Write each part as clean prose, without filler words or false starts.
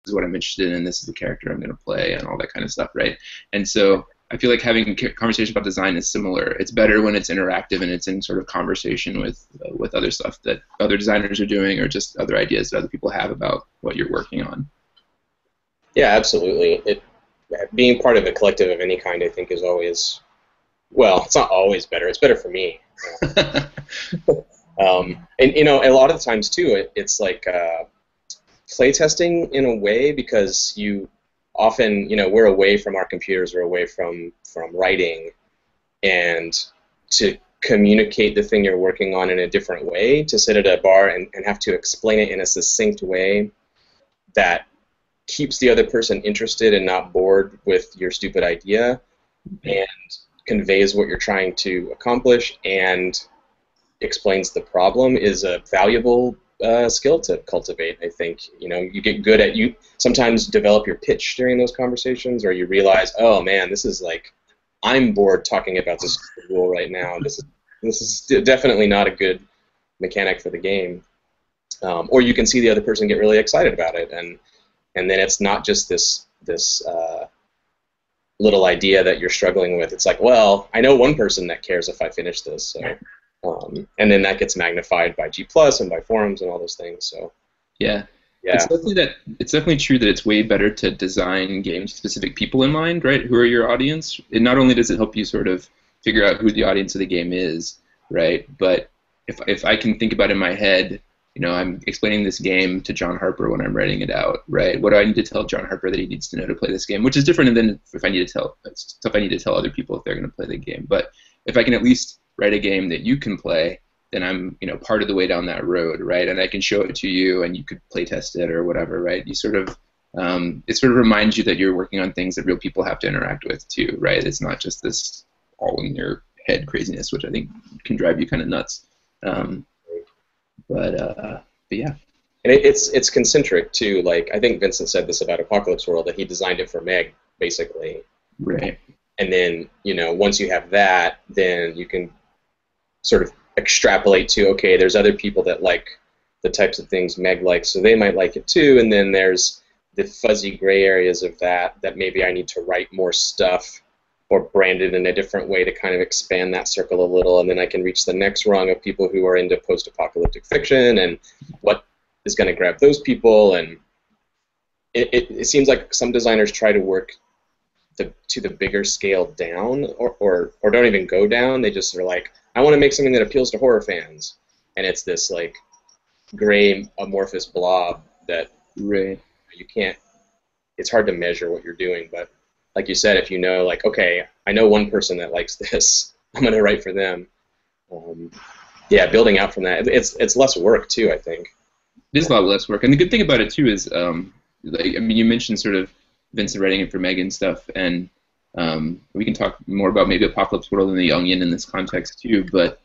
is what I'm interested in, this is the character I'm going to play, and all that kind of stuff, right? And so I feel like having a conversation about design is similar. It's better when it's interactive and it's in sort of conversation with other stuff that other designers are doing, or just other ideas that other people have about what you're working on. Yeah, absolutely. Being part of a collective of any kind, I think, is always, well, it's not always better. It's better for me. And you know, a lot of the times too, it's like playtesting in a way, because you often, you know, we're away from our computers, we're away from writing, and to communicate the thing you're working on in a different way, to sit at a bar and have to explain it in a succinct way that keeps the other person interested and not bored with your stupid idea, and conveys what you're trying to accomplish and explains the problem, is a valuable skill to cultivate. I think, you know, you get good at, you sometimes develop your pitch during those conversations, or you realize, oh man, this is like, I'm bored talking about this rule right now. This is definitely not a good mechanic for the game. Or you can see the other person get really excited about it, and then it's not just this little idea that you're struggling with. It's like, well, I know one person that cares if I finish this, so. And then that gets magnified by G+ and by forums and all those things. So yeah. Yeah. It's definitely true that it's way better to design games with specific people in mind, right? Who are your audience? And not only does it help you sort of figure out who the audience of the game is, right? But if I can think about in my head, you know, I'm explaining this game to John Harper when I'm writing it out, right? What do I need to tell John Harper that he needs to know to play this game? Which is different than if I need to tell stuff I need to tell other people if they're going to play the game. But if I can at least write a game that you can play, then I'm, you know, part of the way down that road, right? And I can show it to you, and you could play test it or whatever, right? You sort of, it sort of reminds you that you're working on things that real people have to interact with too, right? It's not just this all in your head craziness, which I think can drive you kind of nuts. But yeah. And it's concentric too. Like, I think Vincent said this about Apocalypse World, that he designed it for Meg, basically. Right. And then, you know, once you have that, then you can sort of extrapolate to, okay, there's other people that like the types of things Meg likes, so they might like it too. And then there's the fuzzy gray areas of that maybe I need to write more stuff or brand it in a different way to kind of expand that circle a little, and then I can reach the next rung of people who are into post-apocalyptic fiction, and what is going to grab those people. And it seems like some designers try to work to the bigger scale down, or don't even go down. They just are like, I want to make something that appeals to horror fans, and it's this like gray amorphous blob that Right. you can't. It's hard to measure what you're doing, but like you said, if you know, like, okay, I know one person that likes this, I'm going to write for them. Yeah, building out from that, it's less work too, I think. It is a lot less work, and the good thing about it too is, like, I mean, you mentioned sort of Vincent writing it for Meg and stuff, and we can talk more about maybe Apocalypse World and the Onion in this context too. But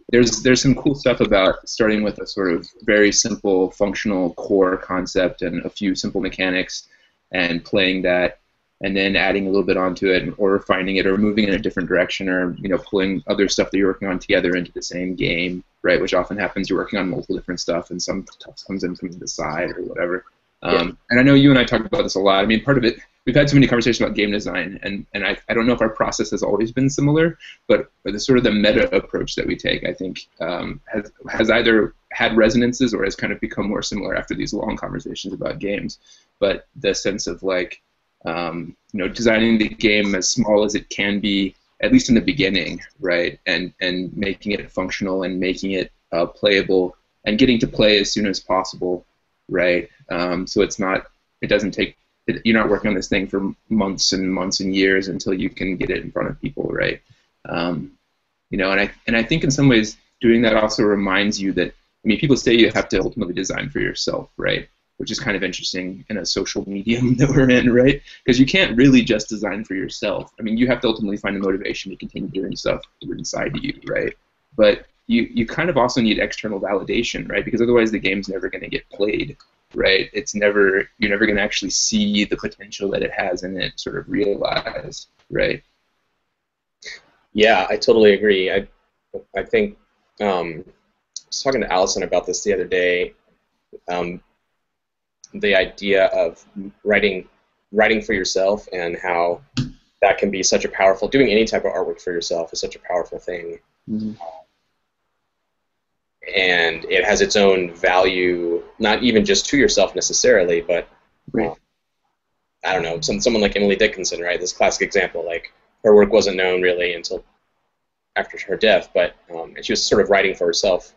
there's some cool stuff about starting with a sort of very simple functional core concept and a few simple mechanics, and playing that, and then adding a little bit onto it, or refining it, or moving in a different direction, or, you know, pulling other stuff that you're working on together into the same game, right? Which often happens. You're working on multiple different stuff, and some stuff comes in from the side or whatever. And I know you and I talk about this a lot. I mean, part of it, we've had so many conversations about game design, and I don't know if our process has always been similar, but the sort of the meta approach that we take, I think, has either had resonances or has kind of become more similar after these long conversations about games. But the sense of, like, you know, designing the game as small as it can be, at least in the beginning, right, and making it functional and making it playable, and getting to play as soon as possible, right? So it doesn't take, you're not working on this thing for months and months and years until you can get it in front of people, right? You know, and I think in some ways doing that also reminds you that, I mean, people say you have to ultimately design for yourself, right? Which is kind of interesting in a social medium that we're in, right? Because you can't really just design for yourself. I mean, you have to ultimately find the motivation to continue doing stuff inside you, right? But you kind of also need external validation, right? Because otherwise the game's never going to get played, right? You're never going to actually see the potential that it has in it sort of realize, right? Yeah, I totally agree. I think I was talking to Allison about this the other day. the idea of writing for yourself and how that can be such a powerful, doing any type of artwork for yourself is such a powerful thing. Mm-hmm. And it has its own value, not even just to yourself necessarily, but Right. I don't know, someone like Emily Dickinson, right? This classic example, like her work wasn't known really until after her death, but and she was sort of writing for herself,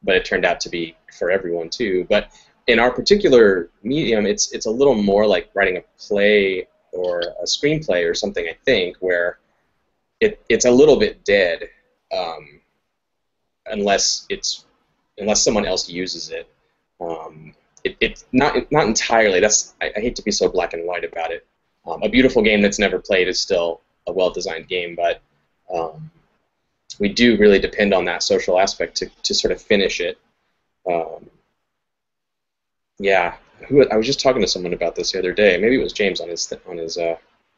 but it turned out to be for everyone too. But in our particular medium, it's a little more like writing a play or a screenplay or something, I think, where it's a little bit dead unless someone else uses it. It's not entirely. I hate to be so black and white about it. A beautiful game that's never played is still a well-designed game, but we do really depend on that social aspect to sort of finish it. Yeah, I was just talking to someone about this the other day. Maybe it was James on his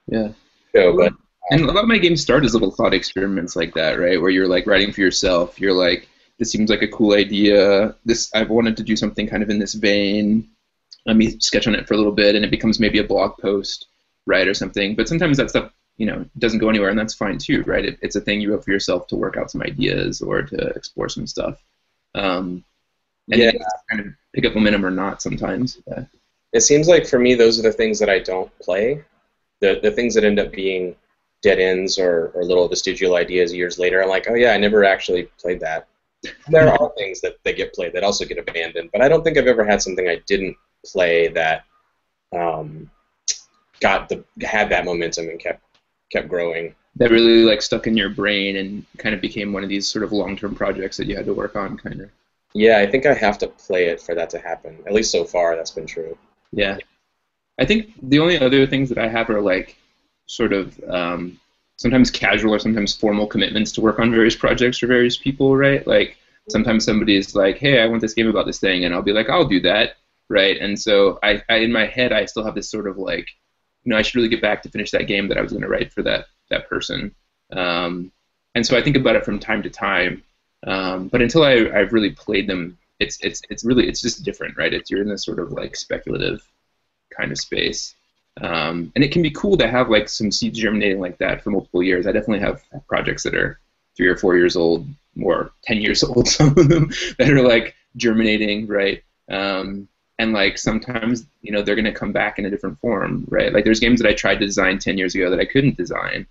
Yeah. show, but And a lot of my games start as little thought experiments like that, right? Where you're like writing for yourself. You're like, this seems like a cool idea. I've wanted to do something kind of in this vein. Let me sketch on it for a little bit, and it becomes maybe a blog post, right, or something. But sometimes that stuff, doesn't go anywhere, and that's fine too, right? It's a thing you have for yourself to work out some ideas or to explore some stuff. And yeah, kind of pick up momentum or not sometimes. Yeah. it seems like for me those are the things that I don't play. The things that end up being dead ends or little vestigial ideas years later, I'm like, oh yeah, I never actually played that. There are things that get played that also get abandoned, but I don't think I've ever had something I didn't play that had that momentum and kept growing. That really like stuck in your brain and kind of became one of these sort of long-term projects that you had to work on, kind of. Yeah, I think I have to play it for that to happen. At least so far, that's been true. Yeah. I think the only other things that I have are like sort of sometimes casual or sometimes formal commitments to work on various projects for various people, right? Like sometimes somebody is like, hey, I want this game about this thing, and I'll be like, I'll do that, right? And so I in my head, I still have this sort of like, I should really get back to finish that game that I was going to write for that person. And so I think about it from time to time. But until I've really played them, it's just different, right? You're in this sort of like speculative kind of space. And it can be cool to have like some seeds germinating like that for multiple years. I definitely have projects that are 3 or 4 years old, or 10 years old, some of them, that are like germinating, right? And like sometimes, they're going to come back in a different form, right? Like there's games that I tried to design 10 years ago that I couldn't design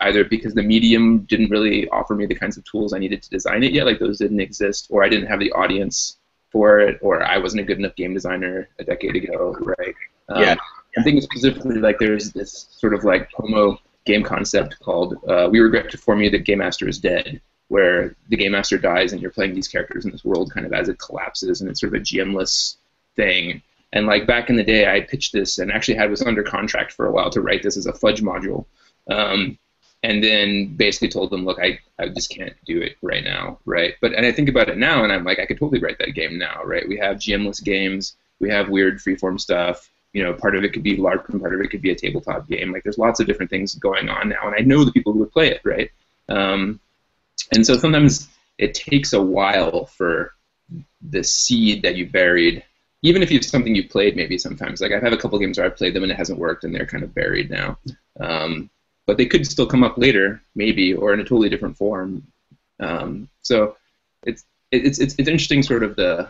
either because the medium didn't really offer me the kinds of tools I needed to design it yet, like those didn't exist, or I didn't have the audience for it, or I wasn't a good enough game designer a decade ago, right? I'm thinking specifically like there's this sort of like homo game concept called We Regret to Inform You That Game Master is Dead, where the game master dies and you're playing these characters in this world kind of as it collapses, and it's sort of a GM-less thing. And like back in the day, I pitched this and actually was under contract for a while to write this as a fudge module. And then basically told them, look, I just can't do it right now, right? And I think about it now, and I'm like, I could totally write that game now, right? We have GM-less games, we have weird freeform stuff. Part of it could be LARP, and part of it could be a tabletop game. Like, there's lots of different things going on now, and I know the people who would play it, right? And so sometimes it takes a while for the seed that you buried, even if it's something you played maybe sometimes. Like, I've had a couple games where I've played them and it hasn't worked, and they're kind of buried now. But they could still come up later, maybe, or in a totally different form. So it's interesting, sort of the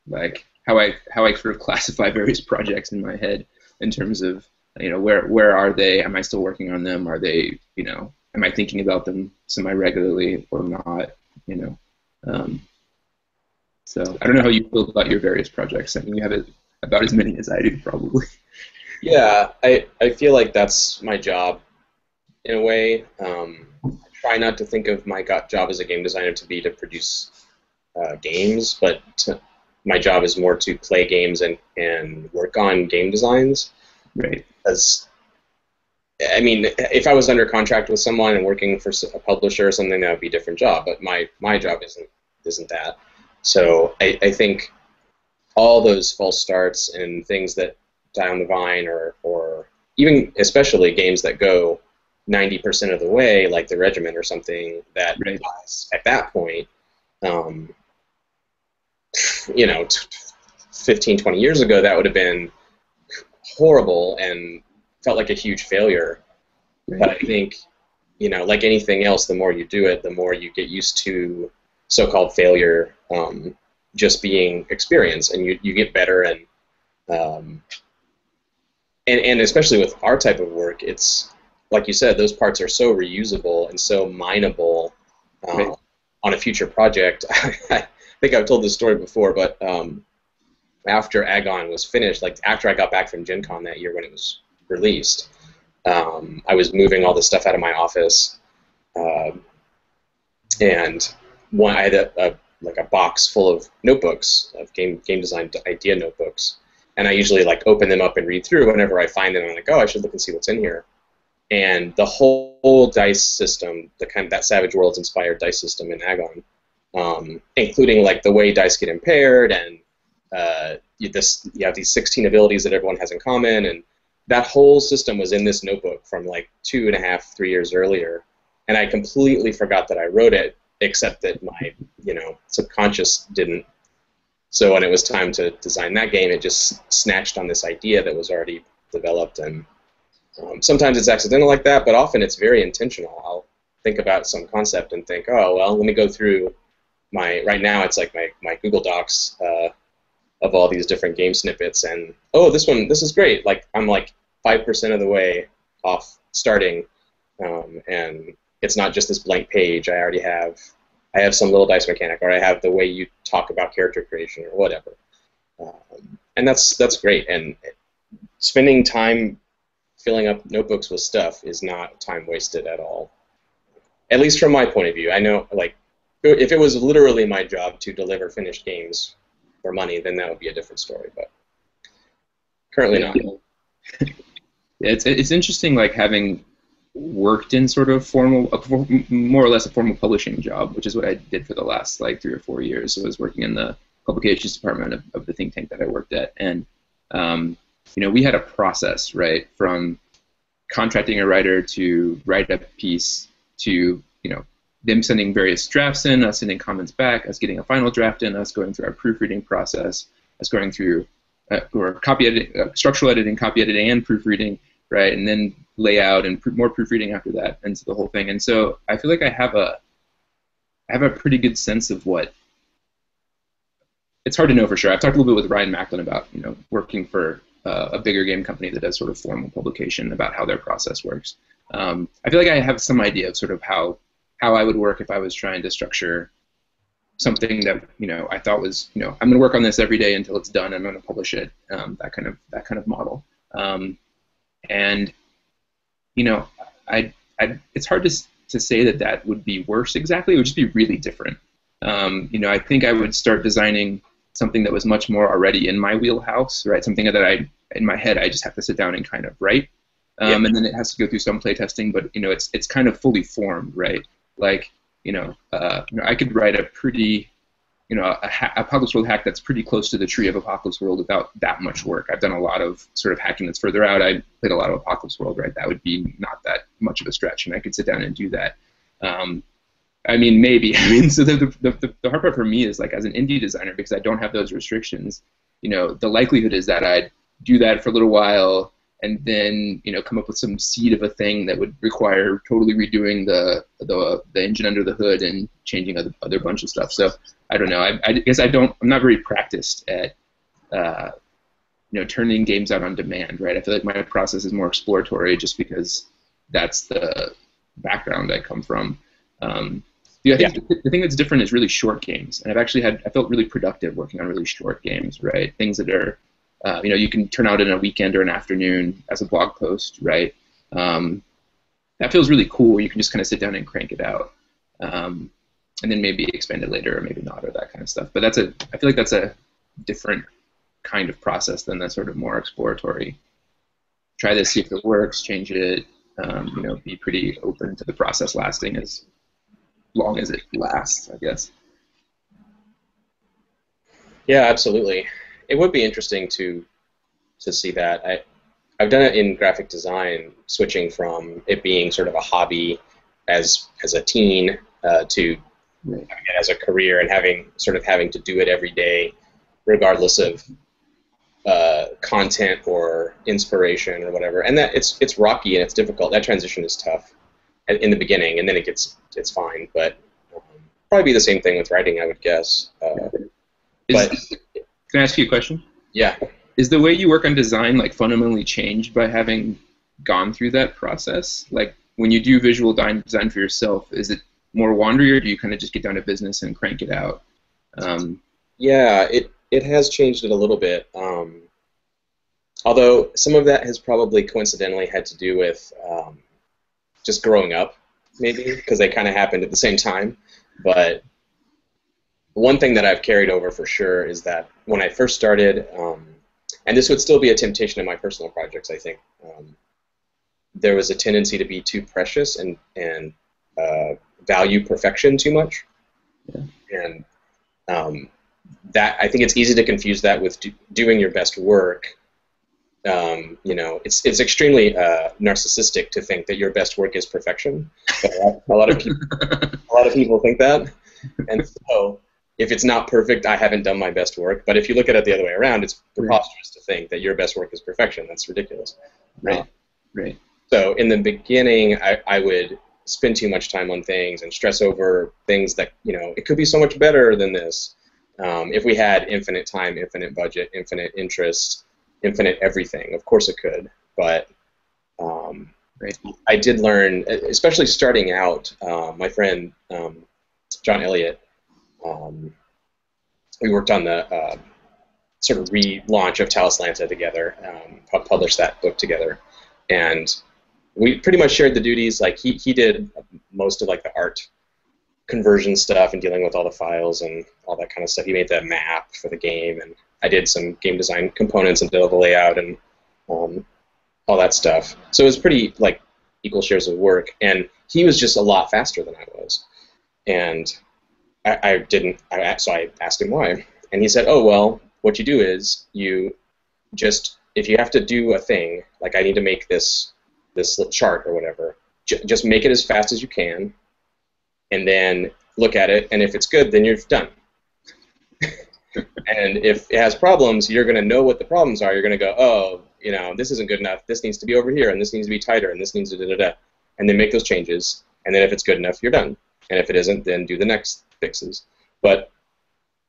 like how I sort of classify various projects in my head in terms of where are they? Am I still working on them? Are they am I thinking about them semi-regularly or not? So I don't know how you feel about your various projects. I mean, you have about as many as I do, probably. Yeah, I feel like that's my job. In a way, I try not to think of my job as a game designer to be to produce games, but my job is more to play games and work on game designs. Right. Because, I mean, if I was under contract with someone and working for a publisher or something, that would be a different job. But my job isn't that. So I think all those false starts and things that die on the vine, or even especially games that go 90% of the way, like the Regiment or something, that dies at that point, 15, 20 years ago, that would have been horrible and felt like a huge failure. Right. But I think, you know, like anything else, the more you do it, the more you get used to so-called failure just being experience, and you get better. And especially with our type of work, it's like you said, those parts are so reusable and so mineable Right. on a future project. I think I've told this story before, but after Agon was finished, like after I got back from Gen Con that year when it was released, I was moving all this stuff out of my office, and I had a box full of notebooks, of game design idea notebooks, and I usually like open them up and read through whenever I find them. I'm like, oh, I should look and see what's in here. And the whole dice system, the kind of that Savage Worlds inspired dice system in Agon, including like the way dice get impaired, and you have these 16 abilities that everyone has in common, and that whole system was in this notebook from like 2.5, 3 years earlier, and I completely forgot that I wrote it, except that my subconscious didn't. So when it was time to design that game, it just snatched on this idea that was already developed, and sometimes it's accidental like that, but often it's very intentional. I'll think about some concept and think, oh, well, let me go through right now it's like my Google Docs of all these different game snippets, and oh, this is great. Like I'm like 5% of the way off starting, and it's not just this blank page. I have some little dice mechanic, or I have the way you talk about character creation, or whatever. And that's great. And spending time filling up notebooks with stuff is not time wasted at all. At least from my point of view. I know, like, if it was literally my job to deliver finished games for money, then that would be a different story. But currently not. It's interesting, like having worked in sort of more or less a formal publishing job, which is what I did for the last like 3 or 4 years. So I was working in the publications department of the think tank that I worked at, and we had a process, right, from contracting a writer to write a piece to them sending various drafts in, us sending comments back, us getting a final draft in, us going through our proofreading process, us going through or copy editing, structural editing, copy editing, and proofreading, right, and then layout and more proofreading after that, and the whole thing. And so I feel like I have a pretty good sense of what. It's hard to know for sure. I've talked a little bit with Ryan Macklin about working for a bigger game company that does sort of formal publication, about how their process works. I feel like I have some idea of sort of how I would work if I was trying to structure something that I thought was I'm going to work on this every day until it's done. I'm going to publish it. That kind of model. And it's hard to say that would be worse exactly. It would just be really different. I think I would start designing something that was much more already in my wheelhouse, right? Something that in my head, I just have to sit down and kind of write. And then it has to go through some playtesting, but it's kind of fully formed, right? Like I could write a pretty Apocalypse World hack that's pretty close to the tree of Apocalypse World without that much work. I've done a lot of sort of hacking that's further out. I played a lot of Apocalypse World, right? That would be not that much of a stretch, and I could sit down and do that. I mean, maybe. So the hard part for me is, like, as an indie designer, because I don't have those restrictions, the likelihood is that I'd do that for a little while and then, come up with some seed of a thing that would require totally redoing the engine under the hood and changing other bunch of stuff. So I don't know. I guess I'm not very practiced at, turning games out on demand, right? I feel like my process is more exploratory just because that's the background I come from. I think the thing that's different is really short games, and I felt really productive working on really short games, right? Things that are, you can turn out in a weekend or an afternoon as a blog post, right? That feels really cool. You can just kind of sit down and crank it out, and then maybe expand it later or maybe not, or that kind of stuff. But I feel like that's a different kind of process than that sort of more exploratory. Try this, see if it works, change it. Be pretty open to the process lasting as long as it lasts, I guess. Yeah, absolutely. It would be interesting to see that. I've done it in graphic design, switching from it being sort of a hobby as a teen to having it as a career and having to do it every day, regardless of content or inspiration or whatever, and that it's rocky and it's difficult. That transition is tough in the beginning, and then it's fine. But probably be the same thing with writing, I would guess. But can I ask you a question? Yeah. Is the way you work on design like fundamentally changed by having gone through that process? Like when you do visual design for yourself, is it more wandery, or do you kind of just get down to business and crank it out? Yeah, it has changed it a little bit. Although some of that has probably coincidentally had to do with just growing up, maybe, because they kind of happened at the same time. But one thing that I've carried over for sure is that when I first started, and this would still be a temptation in my personal projects, I think, there was a tendency to be too precious and value perfection too much. Yeah. And that, I think it's easy to confuse that with doing your best work. You know, it's extremely narcissistic to think that your best work is perfection. A lot of people think that, and so if it's not perfect, I haven't done my best work. But if you look at it the other way around, it's preposterous to think that your best work is perfection. That's ridiculous. Right. Right. So in the beginning, I would spend too much time on things and stress over things that, you know, it could be so much better than this. If we had infinite time, infinite budget, infinite interest, infinite everything, of course it could. But I did learn, especially starting out, my friend John Elliott, we worked on the sort of relaunch of Talislanta together, published that book together, and we pretty much shared the duties. Like he did most of like the art conversion stuff and dealing with all the files and all that kind of stuff. He made the map for the game, and I did some game design components and did all the layout and all that stuff. So it was pretty like equal shares of work, and he was just a lot faster than I was, and so I asked him why, and he said, "Oh well, what you do is you just, if you have to do a thing, like I need to make this chart or whatever, just make it as fast as you can, and then look at it, and if it's good, then you're done. And if it has problems, you're going to know what the problems are. You're going to go, oh, you know, this isn't good enough. This needs to be over here, and this needs to be tighter, and this needs to da-da-da. And then make those changes, and then if it's good enough, you're done. And if it isn't, then do the next fixes." But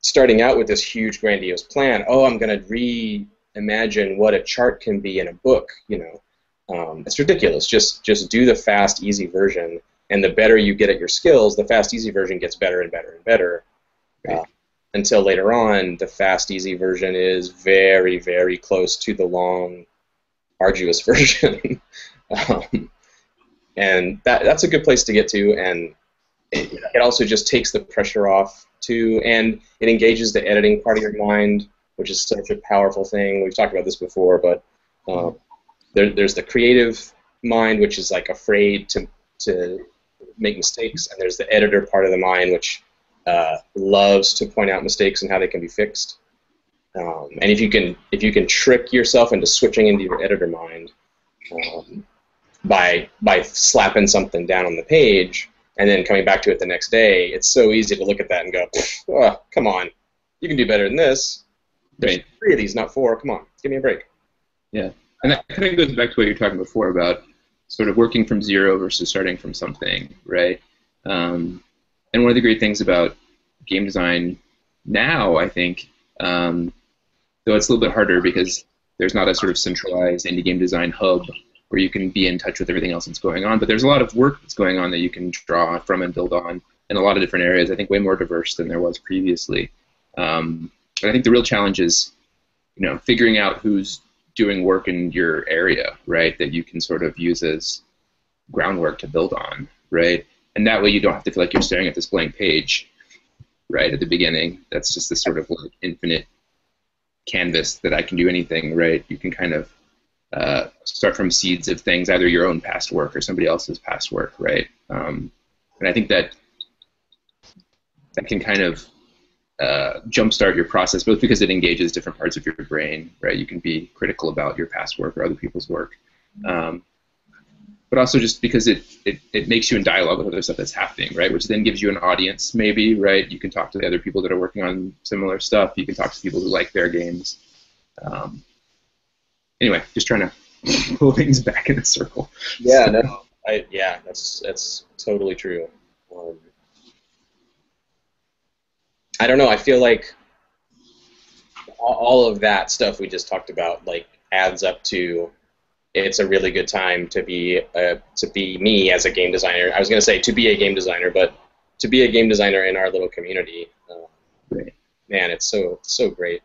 starting out with this huge, grandiose plan, oh, I'm going to reimagine what a chart can be in a book, you know, it's ridiculous. Just do the fast, easy version, and the better you get at your skills, the fast, easy version gets better and better and better. Until later on, the fast, easy version is very, very close to the long, arduous version. And that's a good place to get to, and it also just takes the pressure off, too, and it engages the editing part of your mind, which is such a powerful thing. We've talked about this before, but there's the creative mind, which is like afraid to make mistakes, and there's the editor part of the mind, which loves to point out mistakes and how they can be fixed. And if you can trick yourself into switching into your editor mind by slapping something down on the page and then coming back to it the next day, it's so easy to look at that and go, oh, come on, you can do better than this. There's 3 of these, not 4. Come on, give me a break. Yeah, and that kind of goes back to what you were talking before about sort of working from zero versus starting from something, right? And one of the great things about game design now, I think, though it's a little bit harder because there's not a sort of centralized indie game design hub where you can be in touch with everything else that's going on, but there's a lot of work that's going on that you can draw from and build on in a lot of different areas, I think way more diverse than there was previously. And I think the real challenge is, you know, figuring out who's doing work in your area, right, that you can sort of use as groundwork to build on, right? And that way you don't have to feel like you're staring at this blank page, right, at the beginning. That's just this sort of like infinite canvas that I can do anything, right? You can kind of start from seeds of things, either your own past work or somebody else's past work, right? And I think that can kind of jumpstart your process, both because it engages different parts of your brain, right? You can be critical about your past work or other people's work, but also just because it makes you in dialogue with other stuff that's happening, right? Which then gives you an audience, maybe, right? You can talk to the other people that are working on similar stuff. You can talk to people who like their games. anyway, just trying to pull things back in a circle. Yeah, So, no, yeah, that's totally true. Um, I don't know. I feel like all of that stuff we just talked about like adds up to it's a really good time to be me as a game designer. I was going to say to be a game designer, but to be a game designer in our little community, right. man, it's so great.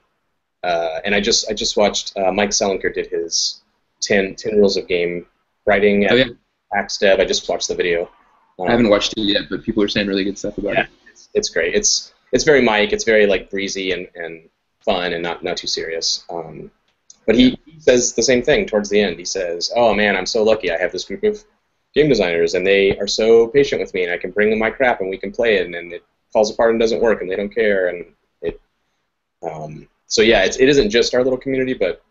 And I just watched Mike Selinker did his 10 rules of game writing Oh at yeah, Axe Dev. I just watched the video. I haven't watched it yet, but people are saying really good stuff about Yeah, it. it's great. It's very Mike. It's very like breezy and fun and not too serious. But he says the same thing towards the end. He says, "Oh man, I'm so lucky. I have this group of game designers, and they are so patient with me, and I can bring them my crap, and we can play it, and then it falls apart and doesn't work, and they don't care." And it, so yeah, it isn't just our little community, but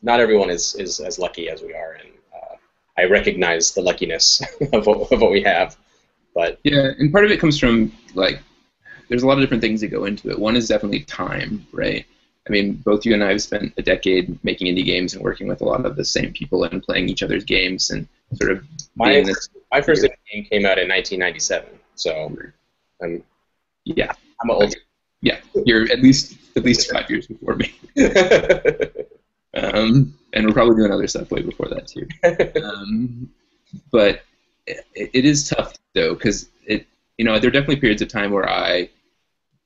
not everyone is as lucky as we are, and I recognize the luckiness of what we have. But Yeah, and part of it comes from like there's a lot of different things that go into it. One is definitely time, right? I mean, both you and I have spent a decade making indie games and working with a lot of the same people and playing each other's games and sort of my being this. my first indie game came out in 1997, so Yeah, I'm old. yeah, you're at least 5 years before me, and we're probably doing other stuff way before that too. But it is tough though, because there are definitely periods of time where I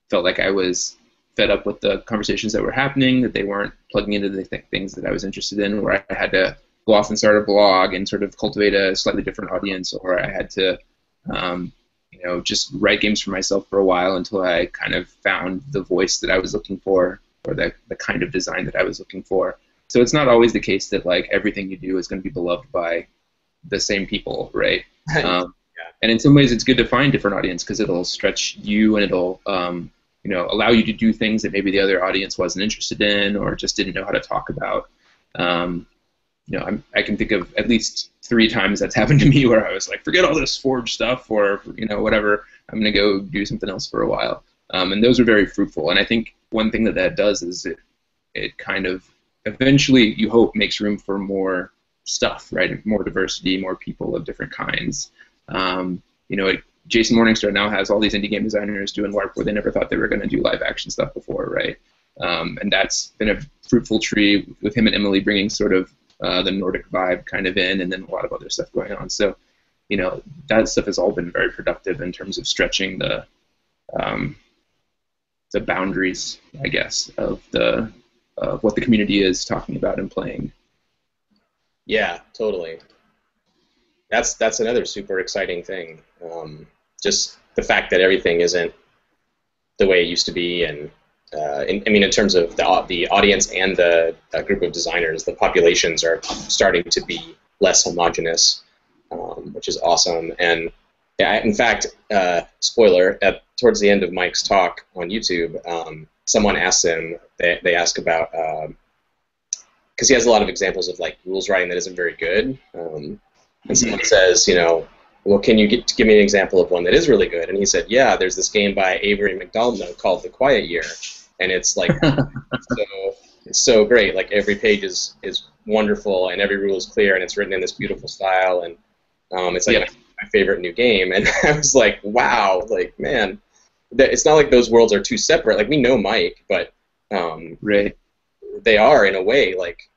felt like I was fed up with the conversations that were happening, that they weren't plugging into the things that I was interested in, where I had to go off and start a blog and sort of cultivate a slightly different audience, or I had to, just write games for myself for a while until I kind of found the voice that I was looking for, or the kind of design that I was looking for. So it's not always the case that like everything you do is going to be beloved by the same people, right? And in some ways, it's good to find different audience because it'll stretch you and it'll allow you to do things that maybe the other audience wasn't interested in or just didn't know how to talk about. I can think of at least 3 times that's happened to me where I was like, forget all this Forge stuff or whatever. I'm going to go do something else for a while. And those are very fruitful. And I think one thing that does is it kind of eventually, you hope, makes room for more stuff, right? More diversity, more people of different kinds. Jason Morningstar now has all these indie game designers doing work where they never thought they were going to do live action stuff before, right? And that's been a fruitful tree with him and Emily bringing sort of the Nordic vibe kind of in, and then a lot of other stuff going on. So, that stuff has all been very productive in terms of stretching the boundaries, I guess, of what the community is talking about and playing. Yeah, totally. That's another super exciting thing. Just the fact that everything isn't the way it used to be, and in terms of the audience and the group of designers, the populations are starting to be less homogenous, which is awesome. And in fact, spoiler, towards the end of Mike's talk on YouTube, someone asked him, they ask about, because he has a lot of examples of like rules writing that isn't very good, and someone says, well, can you give me an example of one that is really good? And he said, yeah, there's this game by Avery McDonald called The Quiet Year, and it's like it's so great. Like every page is wonderful, and every rule is clear, and it's written in this beautiful style, and it's like my favorite new game. And I was like, wow, like man, it's not like those worlds are too separate. Like we know Mike, but right. They are in a way like.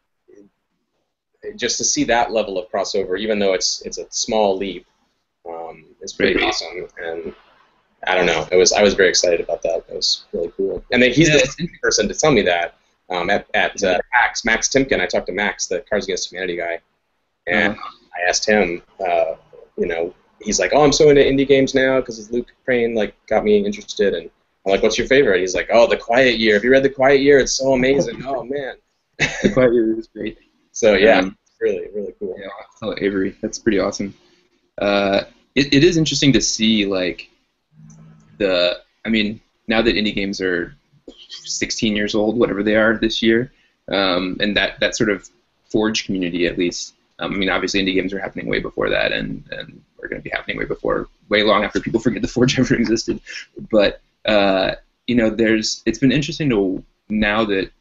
Just to see that level of crossover, even though it's a small leap, it's pretty awesome. And I don't know, I was very excited about that. It was really cool. And then he's the second person to tell me that at Max Timken. I talked to Max, the Cards Against Humanity guy, and I asked him, he's like, oh, I'm so into indie games now because Luke Crane like got me interested. And I'm like, what's your favorite? He's like, oh, The Quiet Year. Have you read The Quiet Year? It's so amazing. Oh man, The Quiet Year is great. So yeah, really, really cool. Yeah, I'll tell Avery. That's pretty awesome. It is interesting to see like now that indie games are 16 years old, whatever they are this year, and that sort of Forge community at least. Obviously indie games are happening way before that, and are going to be happening way long after people forget the Forge ever existed. But it's been interesting to now that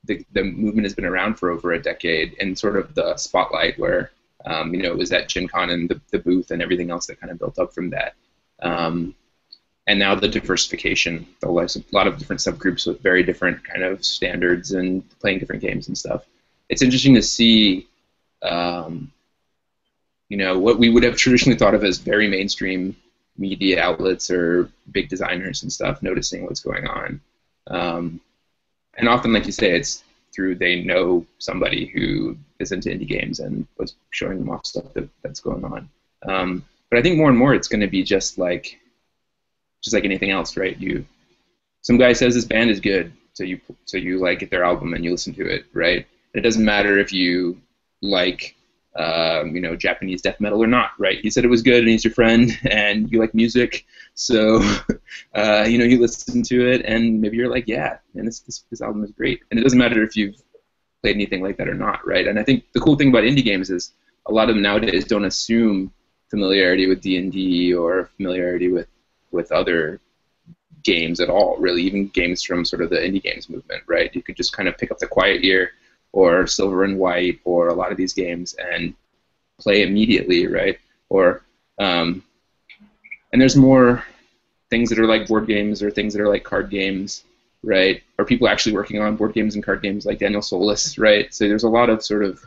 the movement has been around for over a decade, and sort of the spotlight where it was at Gen Con and the booth and everything else that kind of built up from that. And now the diversification, a lot of different subgroups with very different kind of standards and playing different games and stuff. It's interesting to see, what we would have traditionally thought of as very mainstream media outlets or big designers and stuff noticing what's going on. And often, like you say, it's through they know somebody who is into indie games and was showing them off stuff that's going on. But I think more and more it's going to be just like anything else, right? Some guy says this band is good, so you like get their album and you listen to it, right? And it doesn't matter if you like Japanese death metal or not, right? He said it was good and he's your friend and you like music, so you listen to it and maybe you're like, yeah, man, this album is great. And it doesn't matter if you've played anything like that or not, right? And I think the cool thing about indie games is a lot of them nowadays don't assume familiarity with D&D or familiarity with other games at all, really, even games from sort of the indie games movement, right? You could just kind of pick up the Quiet Year or Silver and White or a lot of these games and play immediately, right? Or and there's more things that are like board games or things that are like card games, right? Or people actually working on board games and card games like Daniel Solis, right? So there's a lot of sort of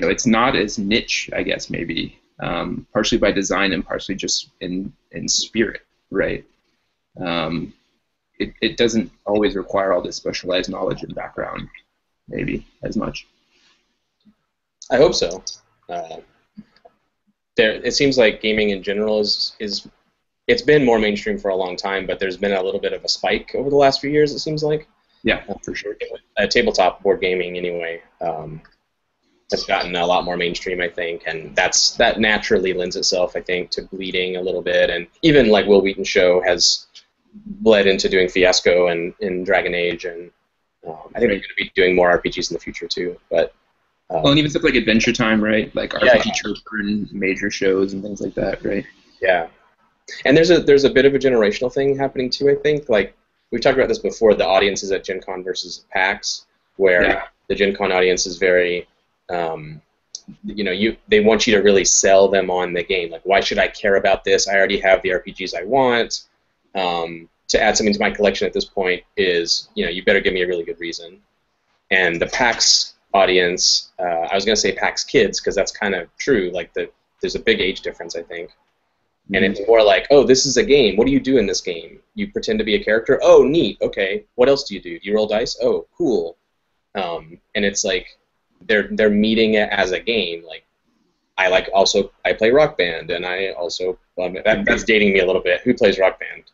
it's not as niche, I guess, maybe, partially by design and partially just in spirit, right? It doesn't always require all this specialized knowledge and background, maybe, as much. I hope so. It seems like gaming in general is it's been more mainstream for a long time, but there's been a little bit of a spike over the last few years, it seems like. Yeah, for sure. Tabletop board gaming, anyway, has gotten a lot more mainstream, I think, and that naturally lends itself, I think, to bleeding a little bit, and even like Will Wheaton's show has bled into doing Fiasco and in Dragon Age, and I think we're going to be doing more RPGs in the future too. But and even stuff like Adventure Time, right? Like RPG Chopper and major shows and things like that, right? Yeah, and there's a bit of a generational thing happening too. I think, like we've talked about this before, the audiences at Gen Con versus PAX, where the Gen Con audience is very they want you to really sell them on the game. Like, why should I care about this? I already have the RPGs I want. To add something to my collection at this point is, you better give me a really good reason. And the PAX audience, I was going to say PAX kids because that's kind of true. Like, there's a big age difference, I think. Mm-hmm. And it's more like, oh, this is a game. What do you do in this game? You pretend to be a character? Oh, neat. Okay. What else do? You roll dice? Oh, cool. And it's like they're meeting it as a game. Like, I play Rock Band, and I also that's dating me a little bit. Who plays Rock Band?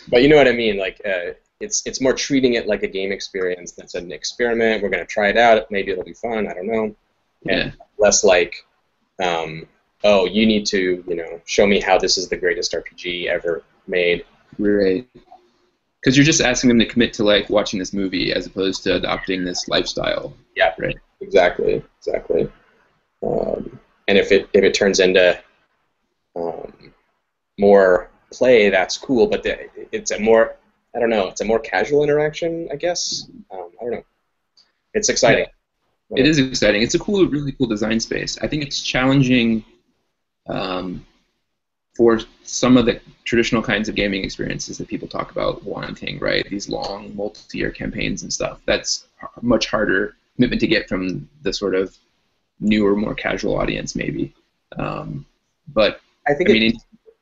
But you know what I mean. Like, it's more treating it like a game experience that's an experiment. We're gonna try it out. Maybe it'll be fun. I don't know. And less like, oh, you need to show me how this is the greatest RPG ever made. Right. Because you're just asking them to commit to like watching this movie as opposed to adopting this lifestyle. Yeah. Right. Exactly. And if it turns into more play, that's cool. But it's a more casual interaction, I guess. I don't know. It's exciting. It is exciting. It's a really cool design space. I think it's challenging for some of the traditional kinds of gaming experiences that people talk about wanting, right? These long multi-year campaigns and stuff. That's much harder commitment to get from the sort of newer, more casual audience, maybe. But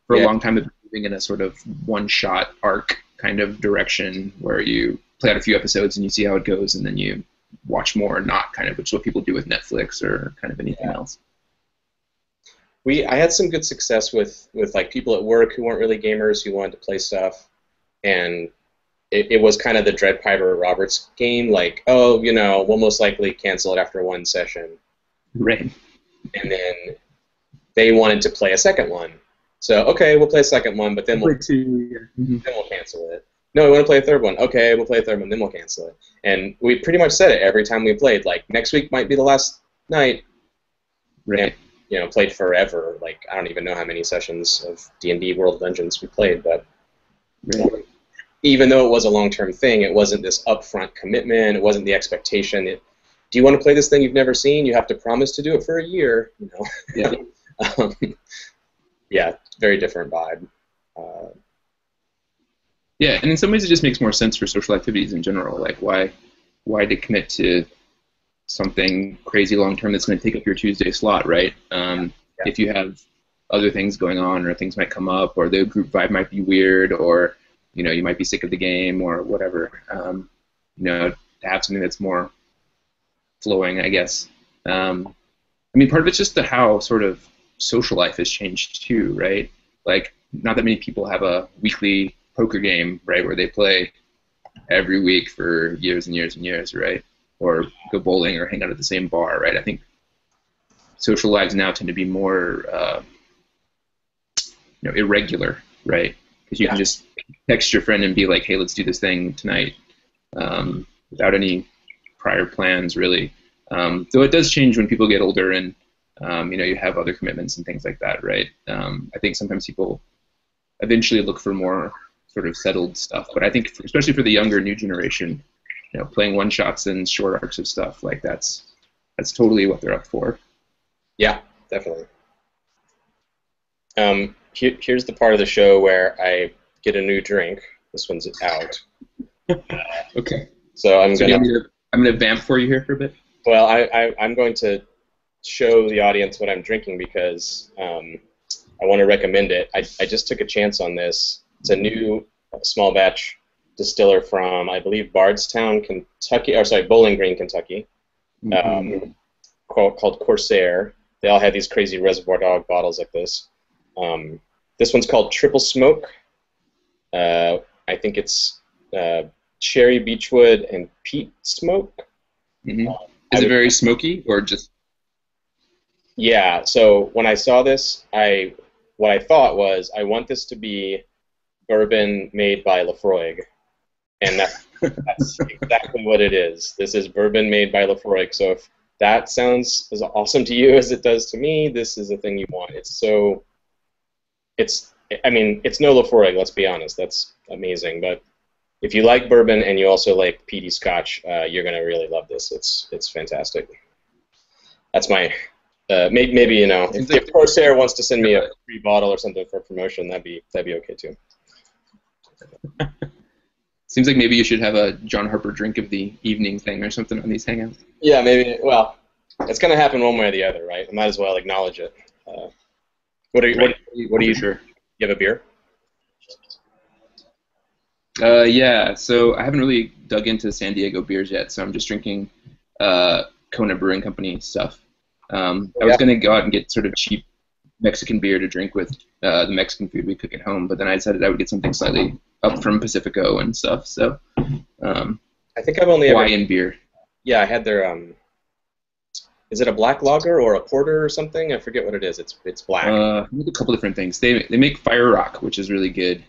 for a long time, they've been moving in a sort of one-shot arc kind of direction where you play out a few episodes and you see how it goes, and then you watch more or not, kind of, which is what people do with Netflix or kind of anything else. I had some good success with like people at work who weren't really gamers who wanted to play stuff, and it was kind of the Dread Piper Roberts game, like, oh, we'll most likely cancel it after one session. Right. And then they wanted to play a second one. So, okay, we'll play a second one, but then we'll cancel it. No, we want to play a third one. Okay, we'll play a third one, then we'll cancel it. And we pretty much said it every time we played. Like, next week might be the last night. Right. And, played forever. Like, I don't even know how many sessions of D&D World of Dungeons we played, but even though it was a long-term thing, it wasn't this upfront commitment. It wasn't the expectation. Do you want to play this thing you've never seen? You have to promise to do it for a year. You know. Yeah. Yeah, very different vibe. Yeah, and in some ways it just makes more sense for social activities in general. Like, why to commit to something crazy long term that's going to take up your Tuesday slot, right? If you have other things going on, or things might come up, or the group vibe might be weird, or you might be sick of the game, or whatever. To have something that's more flowing, I guess. I mean, part of it's just how sort of social life has changed too, right? Like, not that many people have a weekly poker game, right, where they play every week for years and years and years, right? Or go bowling or hang out at the same bar, right? I think social lives now tend to be more irregular, right? Because you can just text your friend and be like, hey, let's do this thing tonight, without any prior plans, really. Though it does change when people get older and you have other commitments and things like that, right? I think sometimes people eventually look for more sort of settled stuff, but I think especially for the younger new generation, playing one-shots and short arcs of stuff, like that's totally what they're up for. Yeah, definitely. Here's the part of the show where I get a new drink. This one's out. Okay. So I'm gonna vamp for you here for a bit. Well, I'm going to show the audience what I'm drinking because I want to recommend it. I just took a chance on this. It's a new small batch distiller from, I believe, Bardstown, Kentucky, or sorry, Bowling Green, Kentucky, called Corsair. They all have these crazy Reservoir Dog bottles like this. This one's called Triple Smoke. I think it's cherry, beechwood, and peat smoke. Mm-hmm. Is it very smoky or just? Yeah. So when I saw this, what I thought was, I want this to be bourbon made by Lafroig, and that's exactly what it is. This is bourbon made by Lafroig. So if that sounds as awesome to you as it does to me, this is the thing you want. It's no Lafroig, let's be honest. That's amazing. But if you like bourbon and you also like peaty scotch, you're going to really love this. It's fantastic. That's my... maybe if Corsair wants to send me a free bottle or something for promotion, that'd be okay too. Seems like maybe you should have a John Harper drink of the evening thing or something on these hangouts. Yeah, maybe. Well, it's gonna happen one way or the other, right? I might as well acknowledge it. What are you sure? You have a beer? Yeah. So I haven't really dug into San Diego beers yet, so I'm just drinking Kona Brewing Company stuff. I was going to go out and get sort of cheap Mexican beer to drink with the Mexican food we cook at home, but then I decided I would get something slightly up from Pacifico and stuff. So I think I've only Hawaiian beer. Yeah, I had their is it a black lager or a porter or something? I forget what it is. It's black. A couple different things. They make Fire Rock, which is really good,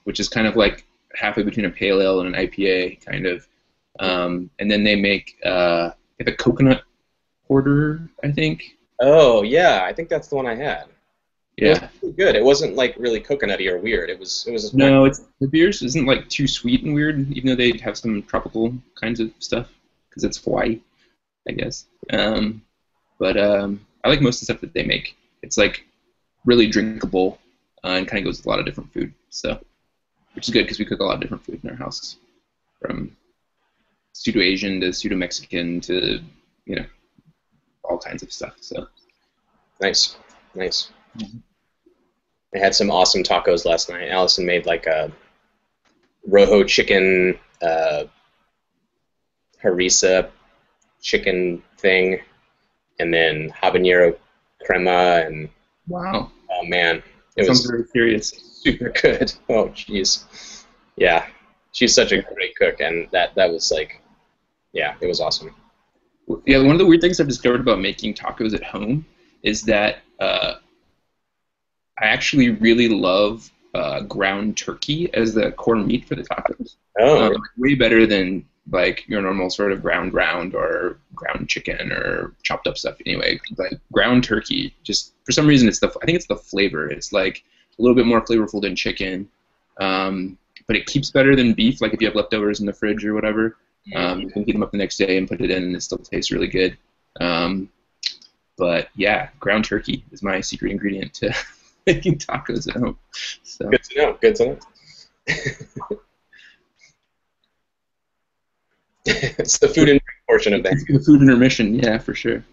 which is kind of like halfway between a pale ale and an IPA kind of, and then they make a coconut porter, I think. Oh yeah, I think that's the one I had. Yeah, it was really good. It wasn't like really coconutty or weird. It was. No, the beers isn't like too sweet and weird, even though they have some tropical kinds of stuff because it's Hawaii, I guess. But I like most of the stuff that they make. It's like really drinkable and kind of goes with a lot of different food. So, which is good because we cook a lot of different food in our house, from pseudo-Asian to pseudo-Mexican to all kinds of stuff. So nice. Mm-hmm. I had some awesome tacos last night. Allison made like a rojo chicken harissa chicken thing, and then habanero crema, and wow, oh man, it was very serious. Super good. Oh jeez, yeah, she's such a great cook, and that was like, yeah, it was awesome. Yeah, one of the weird things I've discovered about making tacos at home is that I actually really love ground turkey as the core meat for the tacos. Oh, way better than like your normal sort of ground round or ground chicken or chopped up stuff. Anyway, like ground turkey, just for some reason I think it's the flavor. It's like a little bit more flavorful than chicken, but it keeps better than beef. Like if you have leftovers in the fridge or whatever, you can heat them up the next day and put it in, and it still tastes really good. But yeah, ground turkey is my secret ingredient to making tacos at home. So. Good to know. Good to know. It's the food and drink portion of that. The food intermission, yeah, for sure.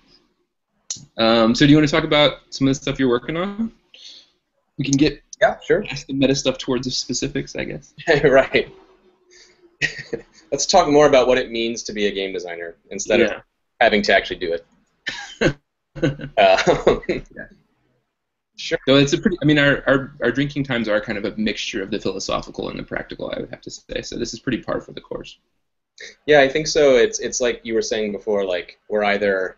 So do you want to talk about some of the stuff you're working on? We can get past the meta stuff towards the specifics, I guess. Right. Let's talk more about what it means to be a game designer instead of having to actually do it. Sure. So it's a pretty. I mean, our drinking times are kind of a mixture of the philosophical and the practical, I would have to say. So this is pretty par for the course. Yeah, I think so. It's like you were saying before. Like we're either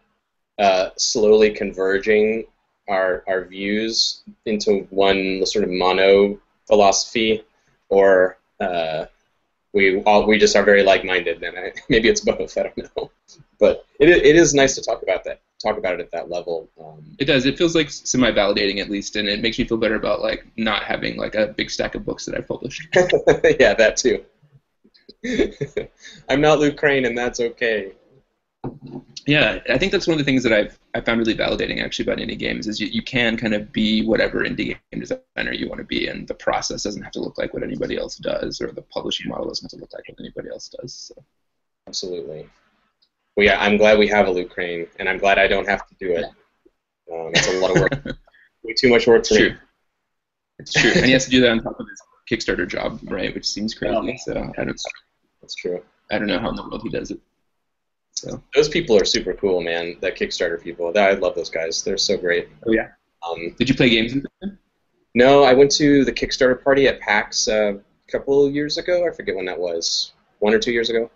slowly converging our views into one sort of mono philosophy, or we just are very like-minded, and maybe it's both. I don't know, but it is nice to talk about it at that level. It does. It feels like semi-validating at least, and it makes me feel better about like not having like a big stack of books that I've published. Yeah, that too. I'm not Luke Crane, and that's okay. Yeah, I think that's one of the things that I found really validating actually about indie games is you can kind of be whatever indie game designer you want to be, and the process doesn't have to look like what anybody else does, or the publishing model doesn't have to look like what anybody else does. So. Absolutely. Well, yeah, I'm glad we have a Luke Crane, and I'm glad I don't have to do it. It's a lot of work. Way too much work for me. It's true. And he has to do that on top of his Kickstarter job, right? Which seems crazy. So That's true. I don't know how in the world he does it. So those people are super cool, man. The Kickstarter people. I love those guys. They're so great. Oh yeah. Did you play games with them? No, I went to the Kickstarter party at PAX a couple years ago. I forget when that was. 1 or 2 years ago.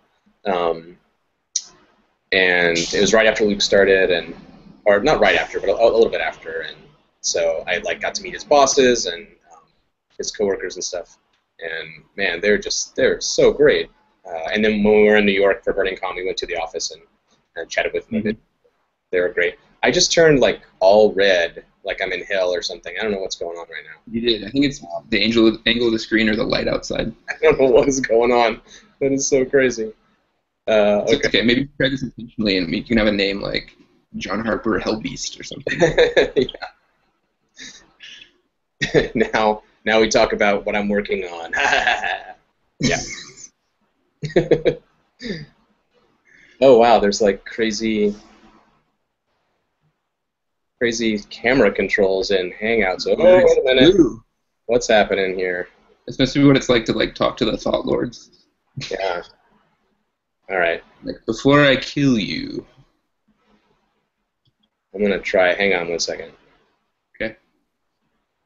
And it was right after Luke started, or not right after, but a little bit after. And so I got to meet his bosses and his coworkers and stuff. And man, they're so great. And then when we were in New York for Burning Con, we went to the office and chatted with them. They were great. I just turned all red, like I'm in hell or something. I don't know what's going on right now. You did. I think it's the angle of the screen or the light outside. I don't know what is going on. That is so crazy. Okay, maybe try this intentionally, and you can have a name like John Harper Hellbeast or something. Yeah. Now we talk about what I'm working on. Yeah. Oh wow, there's crazy camera controls in Hangouts. Oh, wait a minute. Ooh. What's happening here? This must be what it's like to talk to the Thought Lords. Yeah. All right. Before I kill you. I'm gonna try. Hang on 1 second. Okay.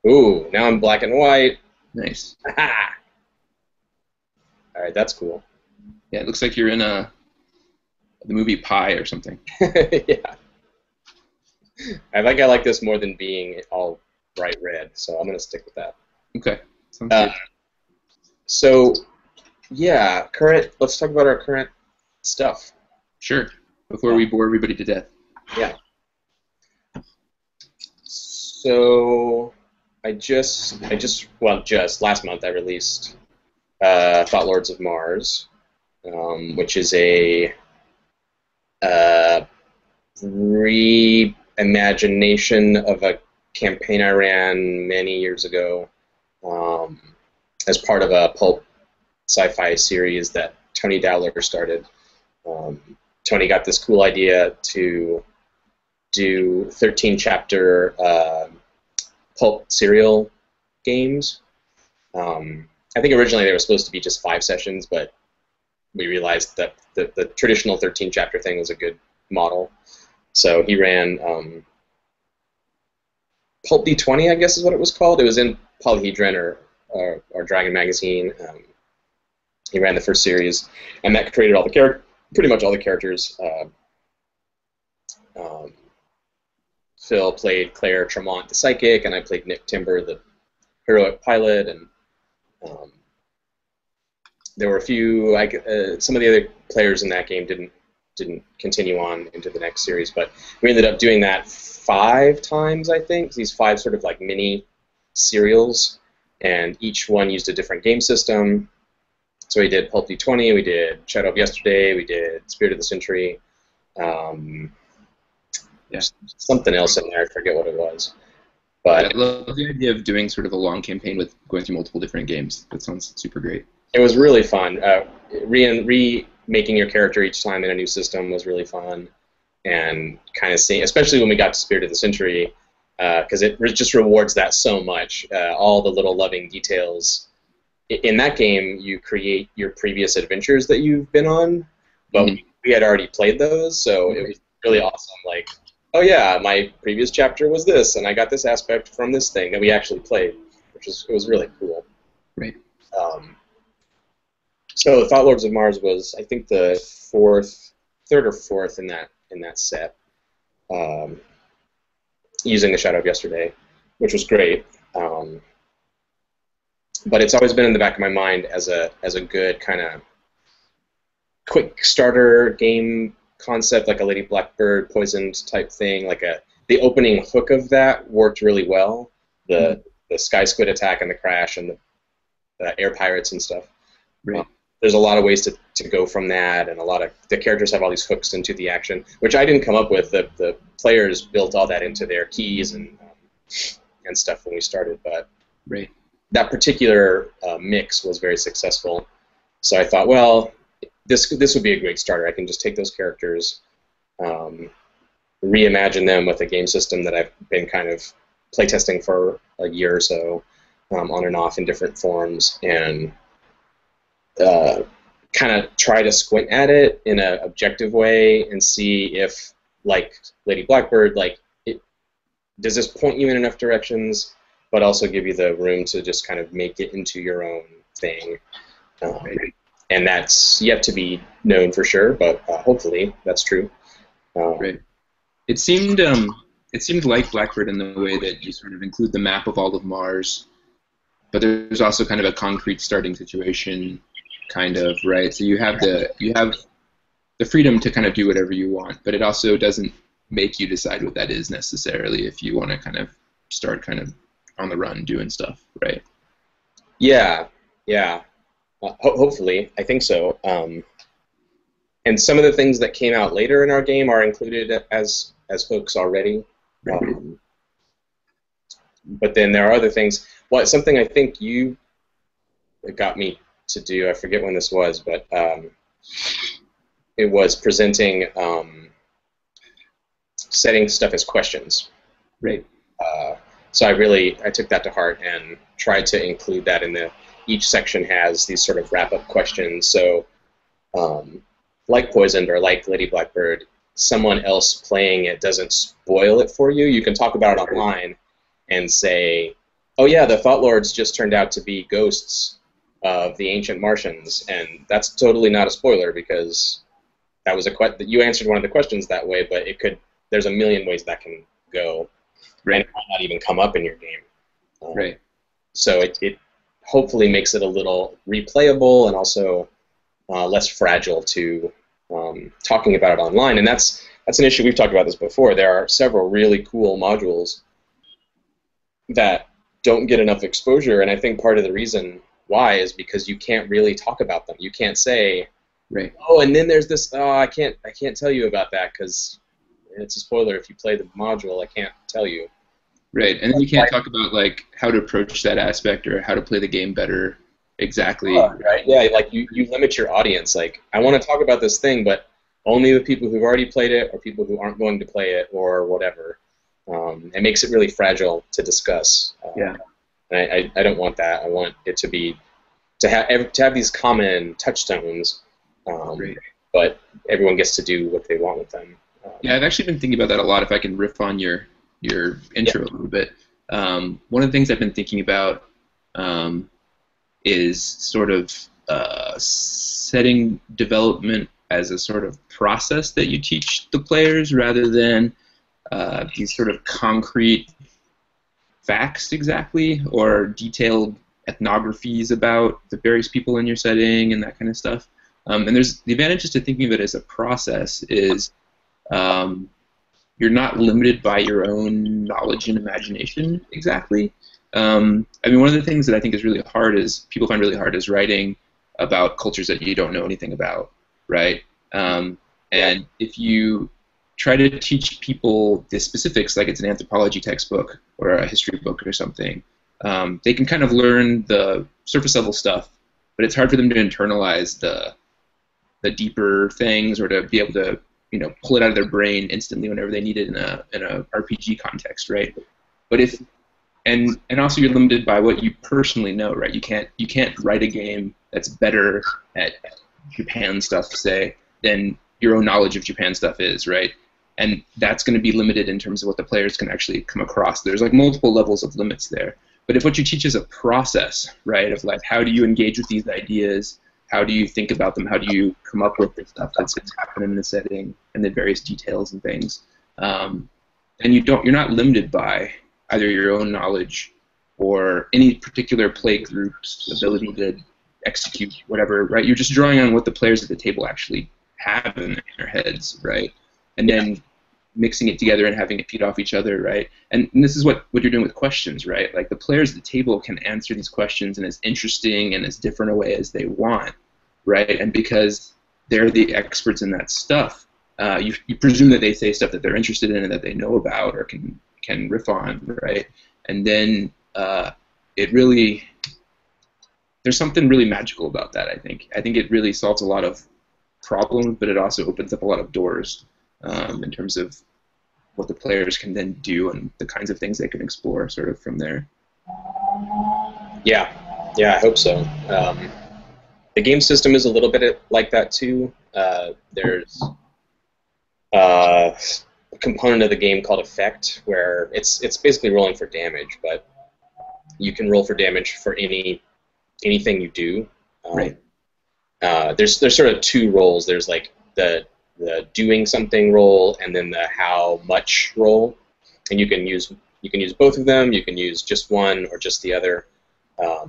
Ooh, now I'm black and white. Nice. All right, that's cool. Yeah, it looks like you're in the movie Pi or something. Yeah. I like this more than being all bright red, so I'm gonna stick with that. Okay. Sounds good. So, yeah, let's talk about our current stuff. Sure. Before we bore everybody to death. Yeah. So, just last month I released Thought Lords of Mars, which is a reimagination of a campaign I ran many years ago as part of a pulp sci-fi series that Tony Dowler started. Tony got this cool idea to do 13-chapter pulp serial games. I think originally they were supposed to be just 5 sessions, but we realized that the traditional 13-chapter thing was a good model. So he ran Pulp D20, I guess is what it was called. It was in Polyhedron or Dragon Magazine. He ran the first series, and that created pretty much all the characters. Phil played Claire Tremont, the psychic, and I played Nick Timber, the heroic pilot, and there were a few. Some of the other players in that game didn't continue on into the next series, but we ended up doing that 5 times, I think. These 5 sort of mini serials, and each one used a different game system. So we did Pulp D20, we did Shadow of Yesterday, we did Spirit of the Century, Yeah. something else in there. I forget what it was. But But I love the idea of doing sort of a long campaign with going through multiple different games. That sounds super great. it was really fun. Remaking your character each time in a new system was really fun, and kind of seeing, especially when we got to Spirit of the Century, because it just rewards that so much. All the little loving details. In that game, you create your previous adventures that you've been on, but we had already played those, so it was really awesome. Like, oh yeah, my previous chapter was this, and I got this aspect from this thing that we actually played, it was really cool. Right. So Thought Lords of Mars was, I think, the third or fourth in that set, using the Shadow of Yesterday, which was great. But it's always been in the back of my mind as a good kind of quick starter game concept, like a Lady Blackbird poisoned type thing. The opening hook of that worked really well. The Sky Squid attack and the crash and the air pirates and stuff. Right. There's a lot of ways to go from that, and a lot of the characters have all these hooks into the action, which I didn't come up with. The players built all that into their keys and stuff when we started, but right. that particular mix was very successful. So I thought, well, this would be a great starter. I can just take those characters, reimagine them with a game system that I've been kind of playtesting for a year or so, on and off in different forms, and kind of try to squint at it in an objective way and see if, like Lady Blackbird, does this point you in enough directions, but also give you the room to just kind of make it into your own thing. And that's yet to be known for sure, but hopefully that's true. Right. It seemed like Blackbird in the way that you sort of include the map of all of Mars, but there's also kind of a concrete starting situation, kind of, right? So you have the freedom to kind of do whatever you want, but it also doesn't make you decide what that is necessarily if you want to kind of start kind of on the run doing stuff, right? Yeah. Hopefully, I think so. And some of the things that came out later in our game are included as hooks already. Right. But then there are other things. Something I think you got me to do, I forget when this was, but it was presenting, setting stuff as questions. Right. So I took that to heart and tried to include that in each section has these sort of wrap-up questions. So, like Poisoned or like Lady Blackbird, someone else playing it doesn't spoil it for you. You can talk about it online and say, oh yeah, the Thought Lords just turned out to be ghosts of the ancient Martians, and that's totally not a spoiler because that was you answered one of the questions that way, but there's a million ways that can go. Right. And it might not even come up in your game. Right. So it hopefully makes it a little replayable and also less fragile to talking about it online. And that's an issue. We've talked about this before. There are several really cool modules that don't get enough exposure, and I think part of the reason why is because you can't really talk about them. You can't say, right. Oh, and then there's this. Oh, I can't tell you about that because it's a spoiler. If you play the module, I can't tell you. Right, and then you can't talk about how to approach that aspect or how to play the game better exactly. Right? Yeah, you limit your audience. Like, I want to talk about this thing, but only the people who've already played it or people who aren't going to play it or whatever. It makes it really fragile to discuss. Yeah. And I don't want that. I want it to have these common touchstones, but everyone gets to do what they want with them. Yeah, I've actually been thinking about that a lot. If I can riff on your intro a little bit, one of the things I've been thinking about is sort of setting development as a sort of process that you teach the players rather than these sort of concrete facts exactly or detailed ethnographies about the various people in your setting and that kind of stuff. And there's the advantages to thinking of it as a process is you're not limited by your own knowledge and imagination exactly. I mean, one of the things that I think is really hard people find really hard is writing about cultures that you don't know anything about, right? And if you try to teach people the specifics, like it's an anthropology textbook or a history book or something, they can kind of learn the surface level stuff, but it's hard for them to internalize the deeper things, or to be able to pull it out of their brain instantly whenever they need it in a RPG context, right? But if and also you're limited by what you personally know, right? You can't write a game that's better at Japan stuff, say, than your own knowledge of Japan stuff is, right? And that's going to be limited in terms of what the players can actually come across. There's like multiple levels of limits there. But if what you teach is a process, right, of like how do you engage with these ideas, how do you think about them, how do you come up with the stuff that's happening in the setting and the various details and things, and you're not limited by either your own knowledge or any particular play group's ability to execute whatever, right? You're just drawing on what the players at the table actually have in their heads, right? And then mixing it together and having it feed off each other, right? And this is what you're doing with questions, right? Like the players at the table can answer these questions in as interesting and as different a way as they want, right? And because they're the experts in that stuff, you presume that they say stuff that they're interested in and that they know about or can riff on, right? And then there's something really magical about that, I think. I think it really solves a lot of problems, but it also opens up a lot of doors in terms of what the players can then do and the kinds of things they can explore sort of from there. Yeah, I hope so. The game system is a little bit like that too. There's a component of the game called effect, where it's basically rolling for damage, but you can roll for damage for anything you do. Right. There's sort of two rolls. There's like the doing something roll and then the how much roll, and you can use both of them. You can use just one or just the other. I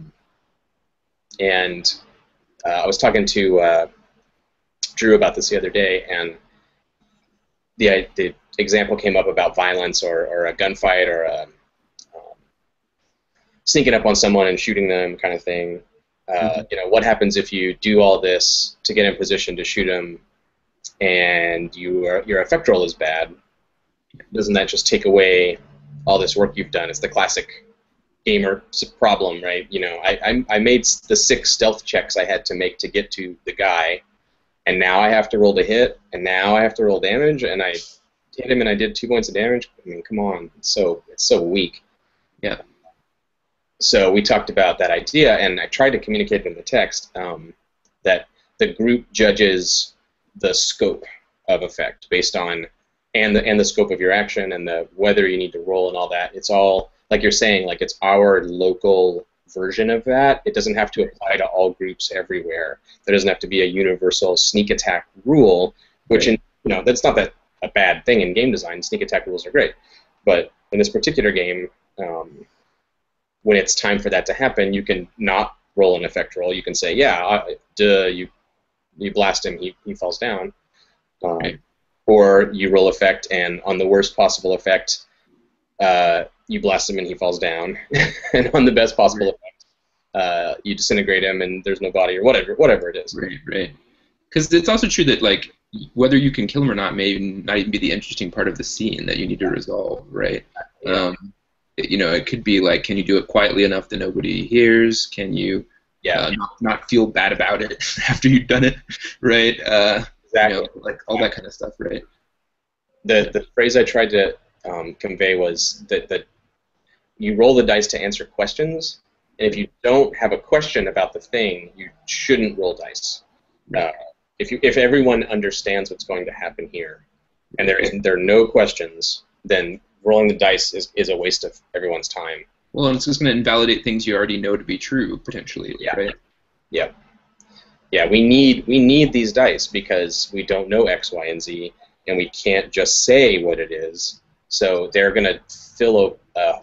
was talking to Drew about this the other day, and the example came up about violence or a gunfight or sneaking up on someone and shooting them kind of thing. What happens if you do all this to get in position to shoot them, and your effect roll is bad? Doesn't that just take away all this work you've done? It's the classic gamer problem, right? I made the 6 stealth checks I had to make to get to the guy, and now I have to roll to hit, and now I have to roll damage, and I hit him and I did 2 points of damage. I mean, come on, it's so weak. Yeah. So we talked about that idea, and I tried to communicate in the text that the group judges the scope of effect based on and the scope of your action and the whether you need to roll and all that. It's all, like you're saying, like it's our local version of that. It doesn't have to apply to all groups everywhere. There doesn't have to be a universal sneak attack rule, which that's not a bad thing in game design. Sneak attack rules are great, but in this particular game, when it's time for that to happen, you can not roll an effect roll. You can say, you blast him, he falls down. Or you roll effect, and on the worst possible effect, you blast him and he falls down. And on the best possible effect, you disintegrate him and there's no body, or whatever it is. Right. Because it's also true that, like, whether you can kill him or not may not even be the interesting part of the scene that you need to resolve, right? Yeah. It could be like, can you do it quietly enough that nobody hears? Can you not feel bad about it after you've done it, right? Exactly. Like all that kind of stuff, right? The phrase I tried to convey was that you roll the dice to answer questions, and if you don't have a question about the thing, you shouldn't roll dice. If everyone understands what's going to happen here, and there are no questions, then rolling the dice is a waste of everyone's time. Well, and it's just going to invalidate things you already know to be true, potentially, right? Yeah. Yeah, we need these dice because we don't know X, Y, and Z, and we can't just say what it is. So they're going to fill a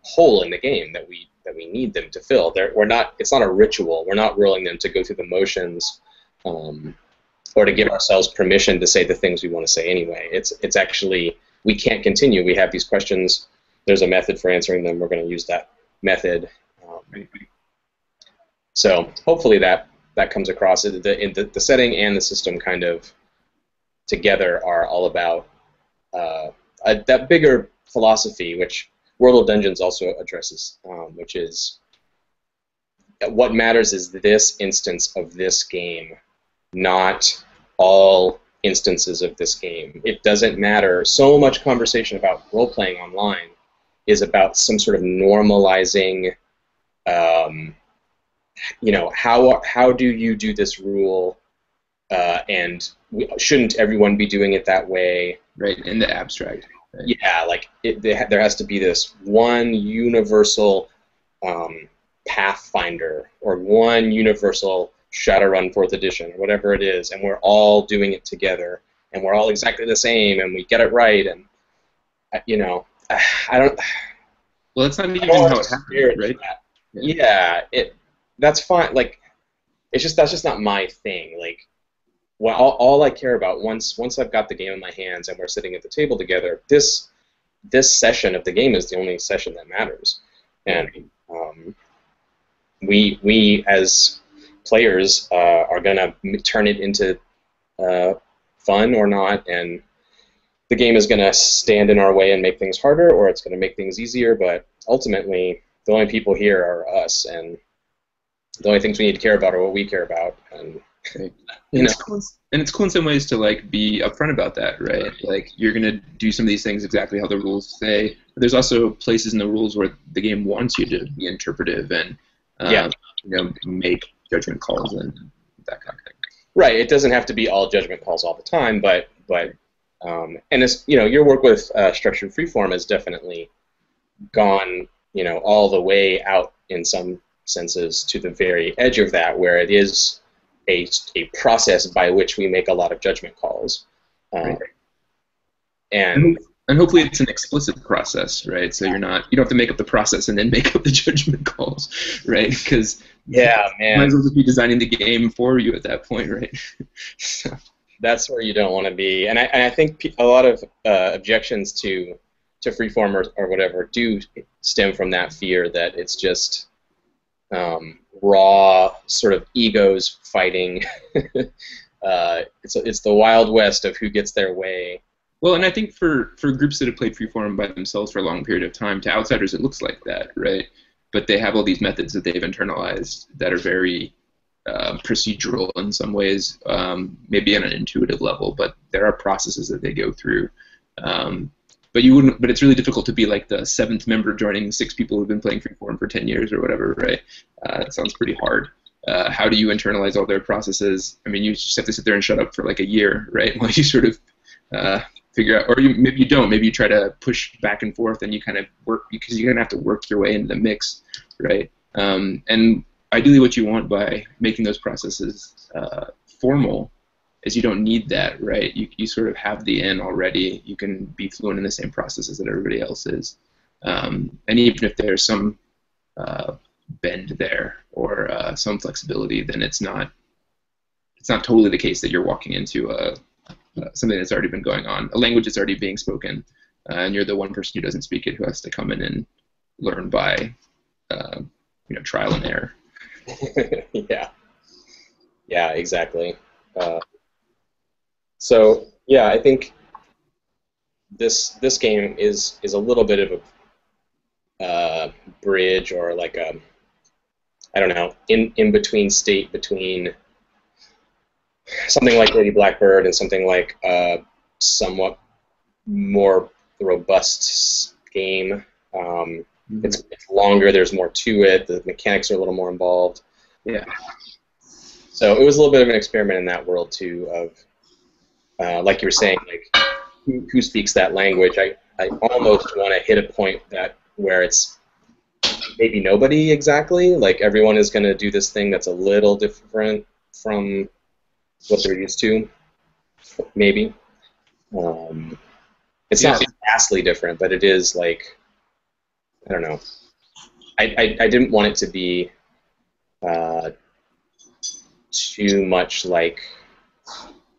hole in the game that we need them to fill. It's not a ritual. We're not rolling them to go through the motions, or to give ourselves permission to say the things we want to say anyway. It's actually, we can't continue. We have these questions. There's a method for answering them. We're going to use that method. So hopefully that that comes across. The setting and the system kind of together are all about that bigger philosophy, which World of Dungeons also addresses, which is what matters is this instance of this game, not all instances of this game. It doesn't matter. So much conversation about role-playing online is about some sort of normalizing, how do you do this rule, and shouldn't everyone be doing it that way? Right, in the abstract. Right. Yeah, like there has to be this one universal Pathfinder or one universal Shadowrun 4th edition or whatever it is, and we're all doing it together, and we're all exactly the same, and we get it right, and I don't. Well, that's not even how it happens, right? Yeah, that's fine. Like, that's just not my thing. Like, all I care about once I've got the game in my hands and we're sitting at the table together, this session of the game is the only session that matters, and we as players are gonna turn it into fun or not, and the game is gonna stand in our way and make things harder, or it's gonna make things easier. But ultimately, the only people here are us, and the only things we need to care about are what we care about, and. Right. And it's cool in some ways to like be upfront about that, right? Like you're gonna do some of these things exactly how the rules say. But there's also places in the rules where the game wants you to be interpretive and make judgment calls and that kind of thing. Right. It doesn't have to be all judgment calls all the time, but and it's your work with structured freeform has definitely gone all the way out in some senses to the very edge of that, where it is a process by which we make a lot of judgment calls, right. and hopefully it's an explicit process, right? So you don't have to make up the process and then make up the judgment calls, right? Because man, might as well just be designing the game for you at that point, right? So. That's where you don't want to be, and I think a lot of objections to freeform or whatever do stem from that fear that it's just raw sort of egos fighting. It's the Wild West of who gets their way. Well, and I think for groups that have played freeform by themselves for a long period of time, to outsiders it looks like that, right? But they have all these methods that they've internalized that are very procedural in some ways, maybe on an intuitive level, but there are processes that they go through. But it's really difficult to be like the 7th member joining 6 people who've been playing freeform for 10 years or whatever, right? It sounds pretty hard. How do you internalize all their processes? I mean, you just have to sit there and shut up for like a year, right? While you sort of figure out, or maybe you don't. Maybe you try to push back and forth, and you kind of work because you're gonna have to work your way into the mix, right? And ideally, what you want by making those processes formal is you don't need that, right? You sort of have the in already. You can be fluent in the same processes that everybody else is. And even if there's some bend there or some flexibility, then it's not totally the case that you're walking into something that's already been going on, a language that's already being spoken, and you're the one person who doesn't speak it who has to come in and learn by trial and error. Yeah, exactly. So yeah, I think this game is a little bit of a bridge, or like a, I don't know, in between state between something like Lady Blackbird and something like a somewhat more robust game. It's longer. There's more to it. The mechanics are a little more involved. Yeah. So it was a little bit of an experiment in that world too, of like you were saying, like who speaks that language. I almost want to hit a point where it's maybe nobody exactly. Like everyone is going to do this thing that's a little different from what they're used to. Maybe. It's not vastly different, but it is like, I don't know. I didn't want it to be too much like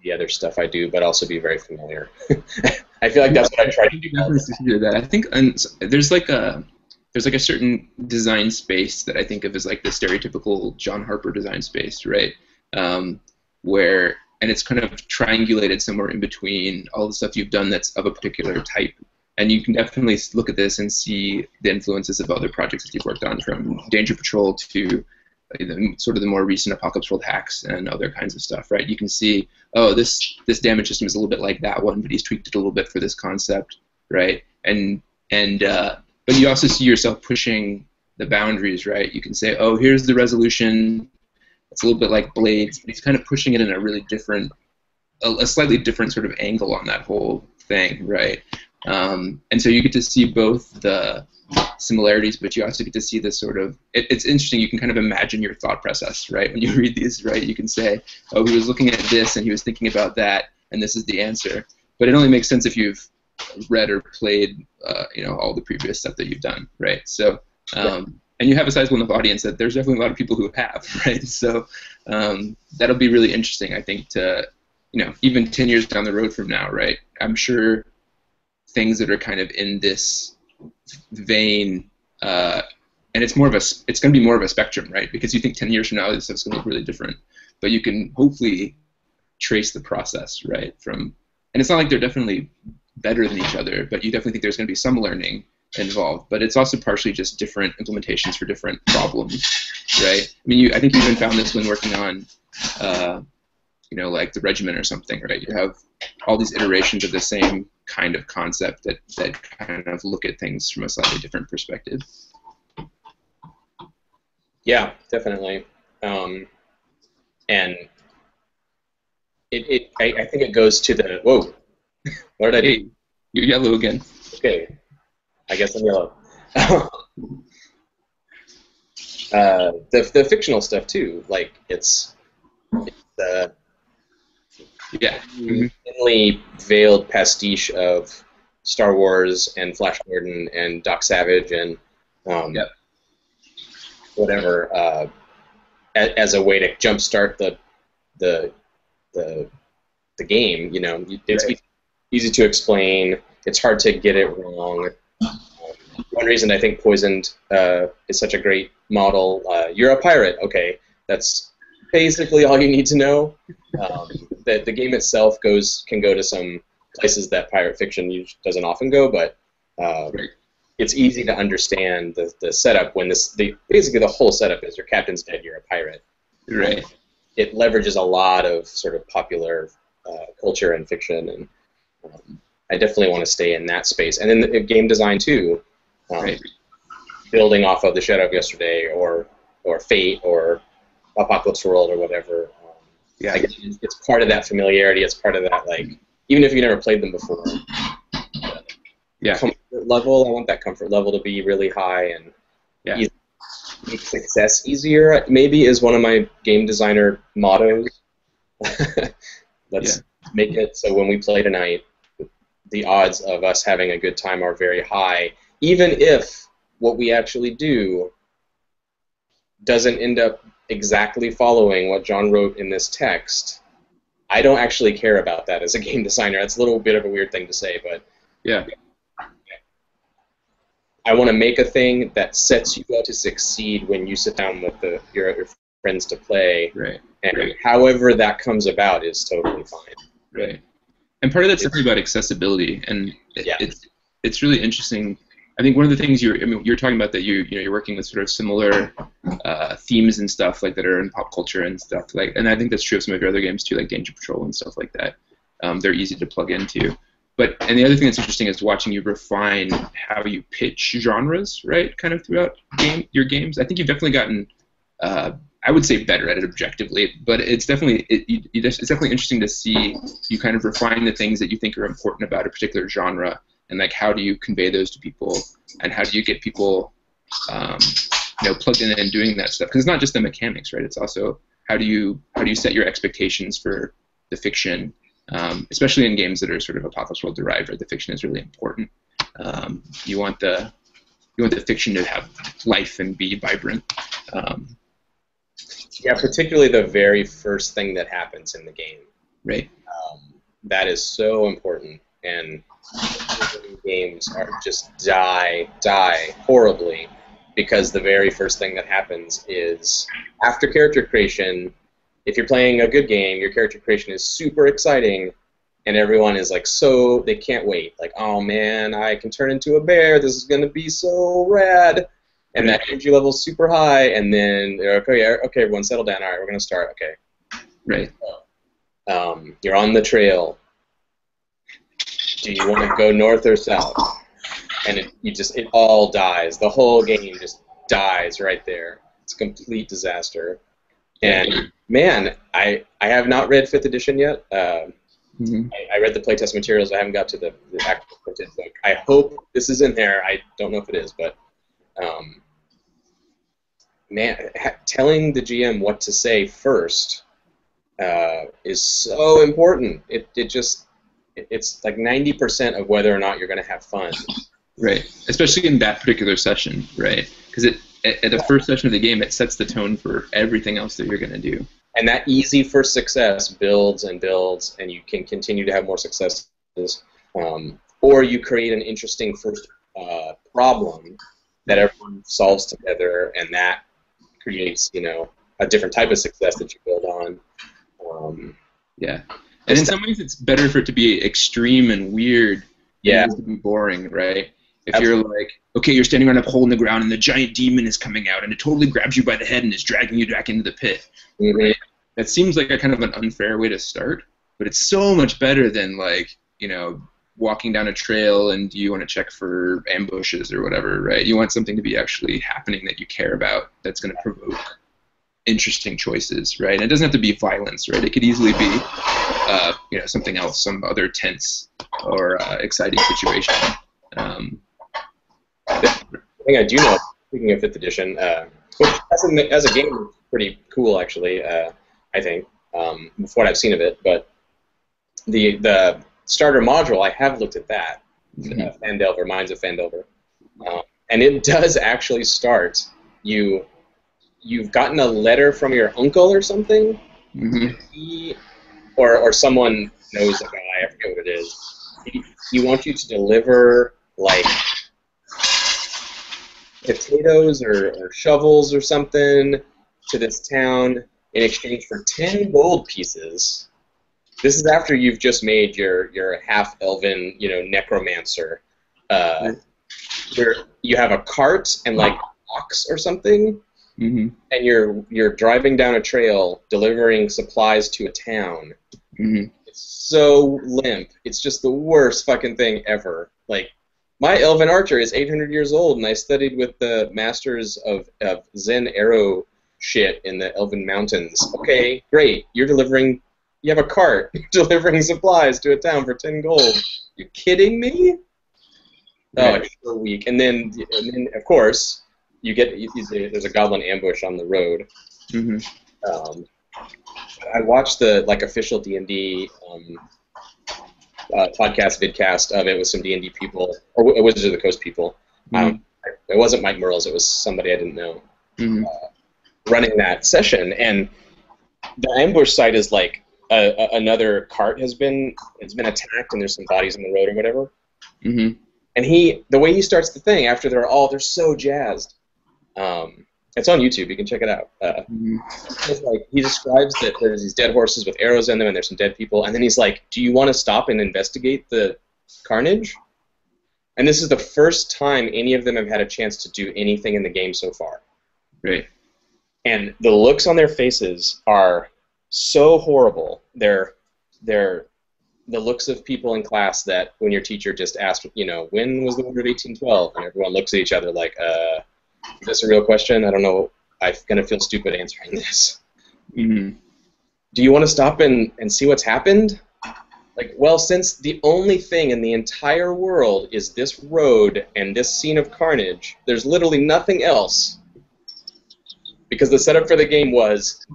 the other stuff I do, but also be very familiar. I feel like that's what I try to do. That I think there's like a certain design space that I think of as like the stereotypical John Harper design space, right? where and it's kind of triangulated somewhere in between all the stuff you've done that's of a particular type. And you can definitely look at this and see the influences of other projects that you've worked on, from Danger Patrol to sort of the more recent Apocalypse World hacks and other kinds of stuff, right? You can see, oh, this damage system is a little bit like that one, but he's tweaked it a little bit for this concept, right? But you also see yourself pushing the boundaries, right? You can say, oh, here's the resolution. It's a little bit like Blades, but he's kind of pushing it in a really different, a slightly different sort of angle on that whole thing, right? And so you get to see both the similarities, but you also get to see this sort of, it's interesting, you can kind of imagine your thought process, right? When you read these, right, you can say, oh, he was looking at this and he was thinking about that, and this is the answer. But it only makes sense if you've read or played, all the previous stuff that you've done, right? So, and you have a sizable enough audience that there's definitely a lot of people who have, right? So that'll be really interesting, I think, to, even 10 years down the road from now, right? I'm sure things that are kind of in this vein, and it's going to be more of a spectrum, right? Because you think 10 years from now this stuff's going to look really different, but you can hopefully trace the process, right? And it's not like they're definitely better than each other, but you definitely think there's going to be some learning involved. But it's also partially just different implementations for different problems, right? I mean, I think you even found this when working on, like the Regiment or something, right? You have all these iterations of the same kind of concept that kind of look at things from a slightly different perspective. Yeah, definitely. And I think it goes to the, whoa, what did I do? Hey, you're yellow again. Okay, I guess I'm yellow. The fictional stuff too, like it's thinly veiled pastiche of Star Wars and Flash Gordon and Doc Savage and whatever, as a way to jumpstart the game. It's easy to explain. It's hard to get it wrong. One reason I think Poisoned is such a great model. You're a pirate. Okay, that's basically all you need to know. The game itself can go to some places that pirate fiction doesn't often go, but it's easy to understand the setup when basically the whole setup is your captain's dead, you're a pirate. Right. It leverages a lot of sort of popular culture and fiction, and I definitely want to stay in that space. And then the game design too, building off of the Shadow of Yesterday or Fate or Apocalypse World or whatever. It's part of that familiarity. It's part of that, like, even if you never played them before. Comfort level. I want that comfort level to be really high and make success easier. Maybe is one of my game designer mottos. Let's make it so when we play tonight, the odds of us having a good time are very high, even if what we actually do doesn't end up exactly following what John wrote in this text. I don't actually care about that as a game designer. That's a little bit of a weird thing to say, but I want to make a thing that sets you up to succeed when you sit down with your friends to play. And however that comes about is totally fine. Right. And part of that's definitely about accessibility, and it's really interesting. I think one of the things you're talking about that you're working with sort of similar themes and stuff like that are in pop culture and stuff like, and I think that's true of some of your other games too, like Danger Patrol and stuff like that. They're easy to plug into. And the other thing that's interesting is watching you refine how you pitch genres, right? Kind of throughout your games. I think you've definitely gotten, I would say, better at it objectively, but it's definitely it's definitely interesting to see you kind of refine the things that you think are important about a particular genre. And like, how do you convey those to people, and how do you get people, plugged in and doing that stuff? Because it's not just the mechanics, right? It's also how do you set your expectations for the fiction, especially in games that are sort of Apocalypse World derived, right? The fiction is really important. You want the fiction to have life and be vibrant. Particularly the very first thing that happens in the game. Right. That is so important, and games are just die horribly because the very first thing that happens is, after character creation, if you're playing a good game, your character creation is super exciting, and everyone is like they can't wait. Like, oh man, I can turn into a bear. This is gonna be so rad. And that energy level is super high, and then they're like, okay, everyone settle down. All right, we're gonna start. Okay. Right. You're on the trail. Do you want to go north or south? And it all dies. The whole game just dies right there. It's a complete disaster. And man, I have not read 5th edition yet. I read the playtest materials. I haven't got to the actual printed book. I hope this is in there. I don't know if it is, but man, telling the GM what to say first is so important. It's like 90% of whether or not you're going to have fun. Right, especially in that particular session, right? Because at the first session of the game, it sets the tone for everything else that you're going to do. And that easy first success builds and builds, and you can continue to have more successes. Or you create an interesting first problem that everyone solves together, and that creates, a different type of success that you build on. Yeah. And in some ways, it's better for it to be extreme and weird than it is to be boring, right? If Absolutely. You're like, okay, you're standing on a hole in the ground and the giant demon is coming out and it totally grabs you by the head and is dragging you back into the pit. Right? That seems like a kind of an unfair way to start, but it's so much better than like, walking down a trail and you want to check for ambushes or whatever, right? You want something to be actually happening that you care about that's going to provoke interesting choices, right? And it doesn't have to be violence, right? It could easily be, something else, some other tense or exciting situation. The thing I do know, speaking of 5th edition, which as a game is pretty cool, actually, I think, from what I've seen of it, but the starter module, I have looked at that, Phandelver, Minds of Phandelver, and it does actually start, you've gotten a letter from your uncle or something, or someone knows a guy, I forget what it is, he wants you to deliver, like, potatoes or shovels or something to this town in exchange for 10 gold pieces. This is after you've just made your half-elven, necromancer. You have a cart and like an ox or something, and you're driving down a trail delivering supplies to a town. It's so limp. It's just the worst fucking thing ever. Like, my elven archer is 800 years old, and I studied with the masters of Zen arrow shit in the Elven Mountains. Okay, great. You have a cart delivering supplies to a town for 10 gold. You kidding me? Oh, it's so weak. And then of course, there's a goblin ambush on the road. I watched the official D&D podcast vidcast of it with some D&D people, or Wizards of the Coast people. It wasn't Mike Merles, it was somebody I didn't know running that session, and the ambush site is like another cart has been attacked and there's some bodies in the road or whatever. And the way he starts the thing after they're so jazzed. It's on YouTube. You can check it out. It's like, he describes that there's these dead horses with arrows in them, and there's some dead people. And then he's like, "Do you want to stop and investigate the carnage?" And this is the first time any of them have had a chance to do anything in the game so far. Right. And the looks on their faces are so horrible. They're the looks of people in class that when your teacher just asked, when was the War of 1812, and everyone looks at each other like, is this a real question? I don't know. I'm going to feel stupid answering this. Do you want to stop and see what's happened? Like, well, since the only thing in the entire world is this road and this scene of carnage, there's literally nothing else. Because the setup for the game was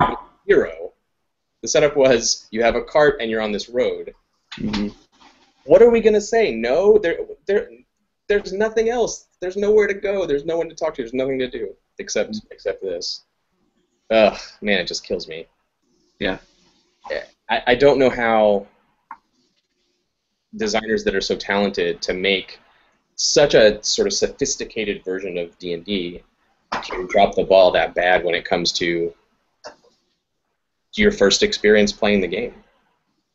hero. The setup was you have a cart and you're on this road. What are we going to say? No? There's nothing else. There's nowhere to go. There's no one to talk to. There's nothing to do except this. Ugh, man, it just kills me. Yeah. I don't know how designers that are so talented to make such a sort of sophisticated version of D&D can drop the ball that bad when it comes to your first experience playing the game.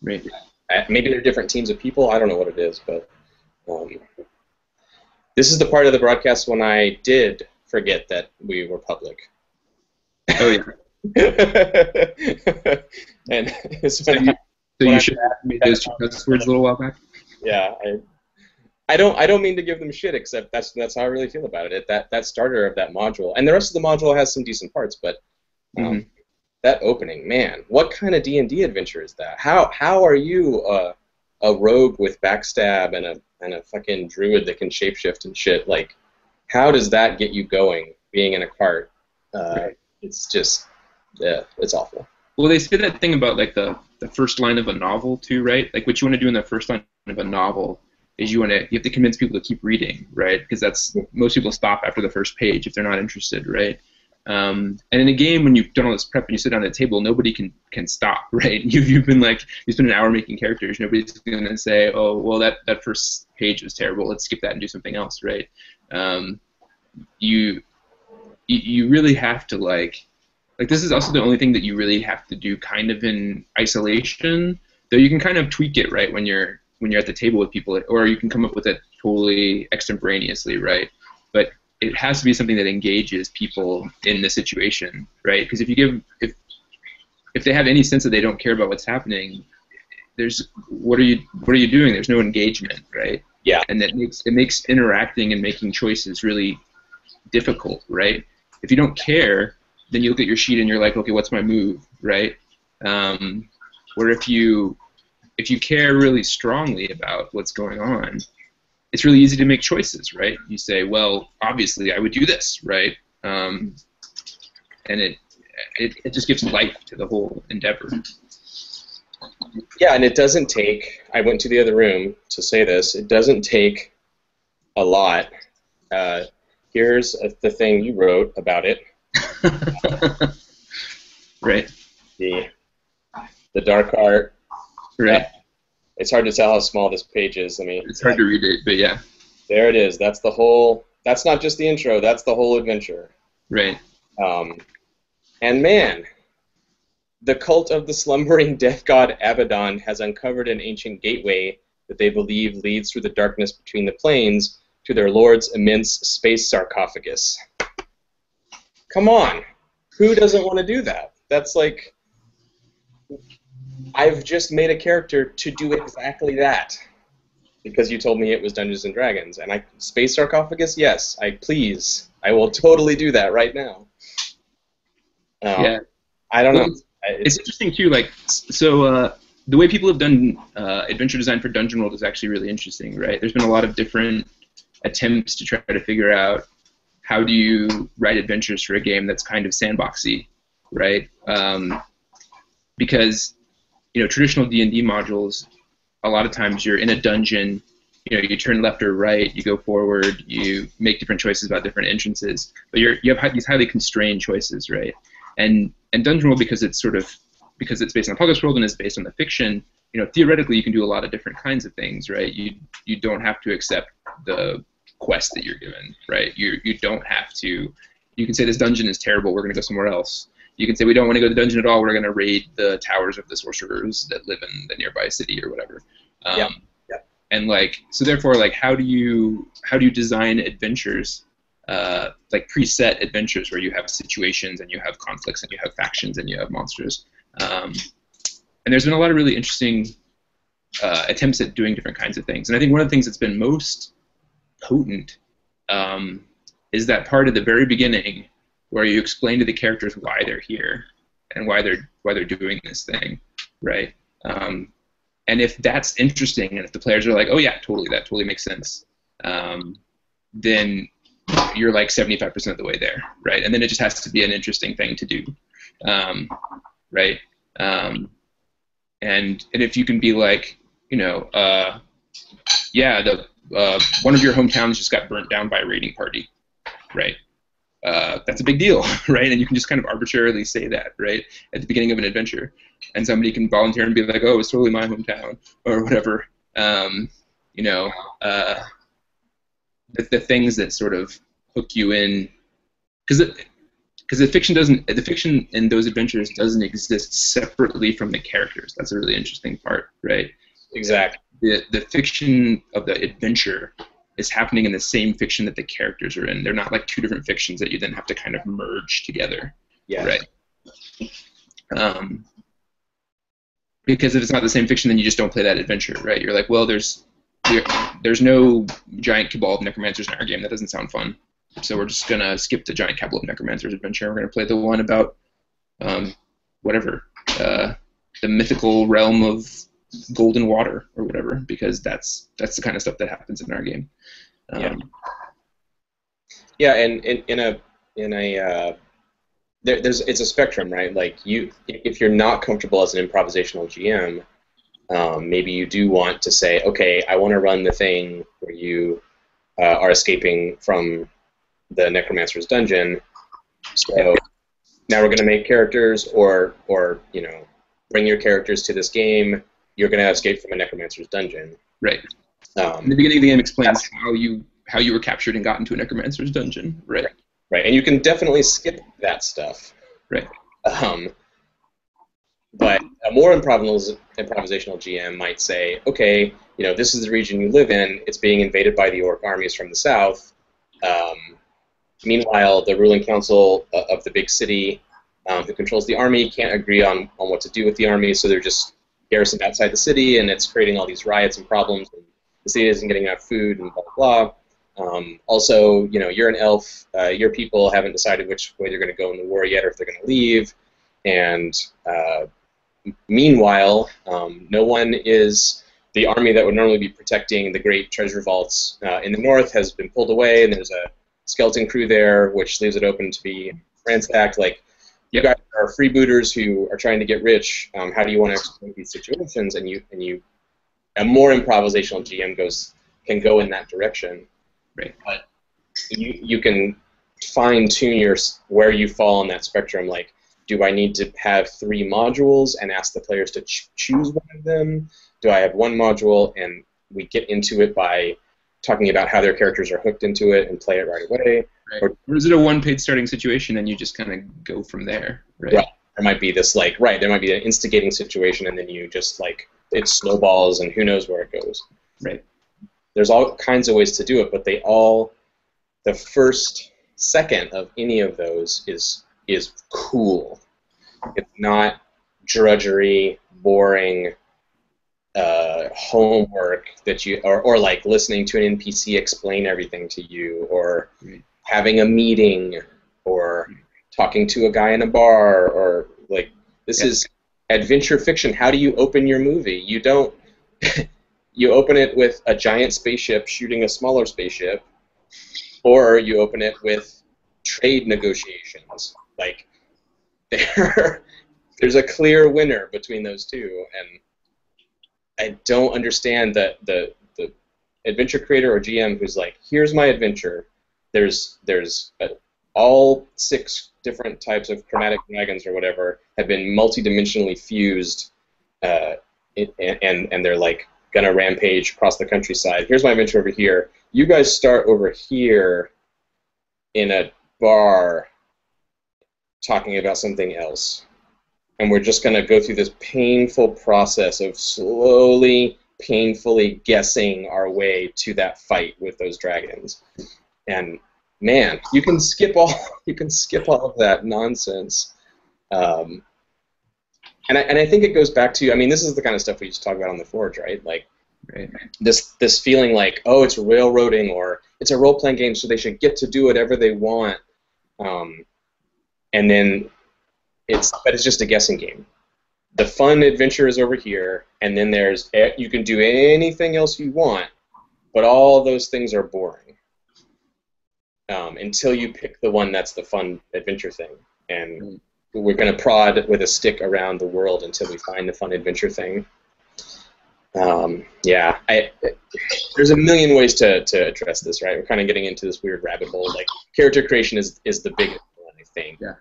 Right. Maybe they're different teams of people. I don't know what it is, but this is the part of the broadcast when I did forget that we were public. Oh yeah. And so you should have made those two cuss words a little while back. Yeah, I don't mean to give them shit, except that's how I really feel about it. That starter of that module, and the rest of the module has some decent parts, but that opening, man, what kind of D&D adventure is that? How are you a rogue with backstab and a fucking druid that can shapeshift and shit? Like, how does that get you going? Being in a cart, it's just, it's awful. Well, they say that thing about like the first line of a novel too, right? Like what you want to do in the first line of a novel is you have to convince people to keep reading, right? Because that's most people stop after the first page if they're not interested, right? And in a game, when you've done all this prep and you sit down at a table, nobody can stop, right? You've been like, you spend an hour making characters. Nobody's going to say, oh, well, that first page was terrible. Let's skip that and do something else, right? You really have to like this is also the only thing that you really have to do kind of in isolation. Though you can kind of tweak it, right, when you're at the table with people, or you can come up with it totally extemporaneously, right? But it has to be something that engages people in the situation, right? Because if they have any sense that they don't care about what's happening, what are you doing? There's no engagement, right? Yeah. And it makes interacting and making choices really difficult, right? If you don't care, then you look at your sheet and you're like, okay, what's my move, right? Where if you care really strongly about what's going on, it's really easy to make choices, right? You say, well, obviously I would do this, right? And it just gives life to the whole endeavor. Yeah, and it doesn't take, I went to the other room to say this, it doesn't take a lot. Here's the thing you wrote about it. Right. The dark art. Right. It's hard to tell how small this page is. I mean, it's hard to read it, but yeah. There it is. That's the whole. That's not just the intro. That's the whole adventure. Right. And man, the cult of the slumbering death god Abaddon has uncovered an ancient gateway that they believe leads through the darkness between the planes to their lord's immense space sarcophagus. Come on, who doesn't want to do that? That's like, I've just made a character to do exactly that because you told me it was Dungeons and Dragons, and space sarcophagus, yes, I will totally do that right now. Yeah, I don't know. It's interesting too. Like, so the way people have done adventure design for Dungeon World is actually really interesting, right? There's been a lot of different attempts to try to figure out how do you write adventures for a game that's kind of sandboxy, right? Because traditional D&D modules, a lot of times you're in a dungeon, you turn left or right, you go forward, you make different choices about different entrances, but you have these highly constrained choices, right? And Dungeon World, because it's based on Apocalypse World and is based on the fiction, theoretically you can do a lot of different kinds of things, right? You don't have to accept the quest that you're given, right? You don't have to. You can say this dungeon is terrible, we're going to go somewhere else. You can say we don't want to go to the dungeon at all, we're going to raid the towers of the sorcerers that live in the nearby city or whatever. Yeah. And so therefore, how do you design adventures, like preset adventures where you have situations and you have conflicts and you have factions and you have monsters. And there's been a lot of really interesting attempts at doing different kinds of things. And I think one of the things that's been most potent is that part at the very beginning where you explain to the characters why they're here and why they're doing this thing, right? And if that's interesting, and if the players are like, oh yeah, that totally makes sense, then you're like 75% of the way there, right? And then it just has to be an interesting thing to do, right? And if you can be like, yeah, one of your hometowns just got burnt down by a raiding party, right? That's a big deal, right? And you can just kind of arbitrarily say that, right, at the beginning of an adventure, and somebody can volunteer and be like, "Oh, it's totally my hometown," or whatever. The things that sort of hook you in, because because the fiction in those adventures doesn't exist separately from the characters. That's a really interesting part, right? Exactly. The fiction of the adventure is happening in the same fiction that the characters are in. They're not like two different fictions that you then have to kind of merge together. Yeah. Right. Because if it's not the same fiction, then you just don't play that adventure, right? You're like, well, there's no giant cabal of necromancers in our game. That doesn't sound fun. So we're just gonna skip the giant cabal of necromancers adventure. We're gonna play the one about whatever, the mythical realm of golden water or whatever, because that's the kind of stuff that happens in our game. Yeah, and it's a spectrum, right? Like if you're not comfortable as an improvisational GM, maybe you do want to say, okay, I want to run the thing where you are escaping from the necromancer's dungeon. So now we're going to make characters, or bring your characters to this game. You're going to escape from a necromancer's dungeon. Right. In the beginning of the game explains how you were captured and got into a necromancer's dungeon. Right. Right, and you can definitely skip that stuff. Right. But a more improvisational GM might say, okay, this is the region you live in. It's being invaded by the orc armies from the south. Meanwhile, the ruling council of the big city, who controls the army, can't agree on what to do with the army, so they're just garrisoned outside the city, and it's creating all these riots and problems. And the city isn't getting enough food, and blah blah blah. Also, you're an elf. Your people haven't decided which way they're going to go in the war yet, or if they're going to leave. And meanwhile, no one is. The army that would normally be protecting the great treasure vaults in the north has been pulled away, and there's a skeleton crew there, which leaves it open to be ransacked. Like, you guys are freebooters who are trying to get rich. How do you want to exploit these situations? And a more improvisational GM can go in that direction. Right. But you can fine-tune where you fall on that spectrum. Like, do I need to have 3 modules and ask the players to choose one of them? Do I have one module and we get into it by talking about how their characters are hooked into it and play it right away? Right. Or is it a one-page starting situation and you just kind of go from there? Right. Right. There might be this there might be an instigating situation, and then you just it snowballs and who knows where it goes. Right. There's all kinds of ways to do it, but the first second of any of those is cool. It's not drudgery, boring homework that or like listening to an NPC explain everything to you, or having a meeting, or talking to a guy in a bar, or this is adventure fiction. How do you open your movie? You don't. You open it with a giant spaceship shooting a smaller spaceship, or you open it with trade negotiations. There's a clear winner between those two, and I don't understand that the adventure creator or GM who's like, here's my adventure. There's all 6 different types of chromatic dragons or whatever have been multidimensionally fused, and they're gonna rampage across the countryside. Here's my adventure over here. You guys start over here in a bar talking about something else. And we're just gonna go through this painful process of slowly, painfully guessing our way to that fight with those dragons. And man, you can skip all of that nonsense. And I think it goes back to, this is the kind of stuff we used to talk about on the Forge, right? This feeling like, oh, it's railroading, or it's a role-playing game, so they should get to do whatever they want. And then it's just a guessing game. The fun adventure is over here, and then you can do anything else you want, but all those things are boring until you pick the one that's the fun adventure thing. And we're going to prod with a stick around the world until we find the fun adventure thing. There's a million ways to address this, right? We're kind of getting into this weird rabbit hole. Character creation is the biggest one, I think. Yeah.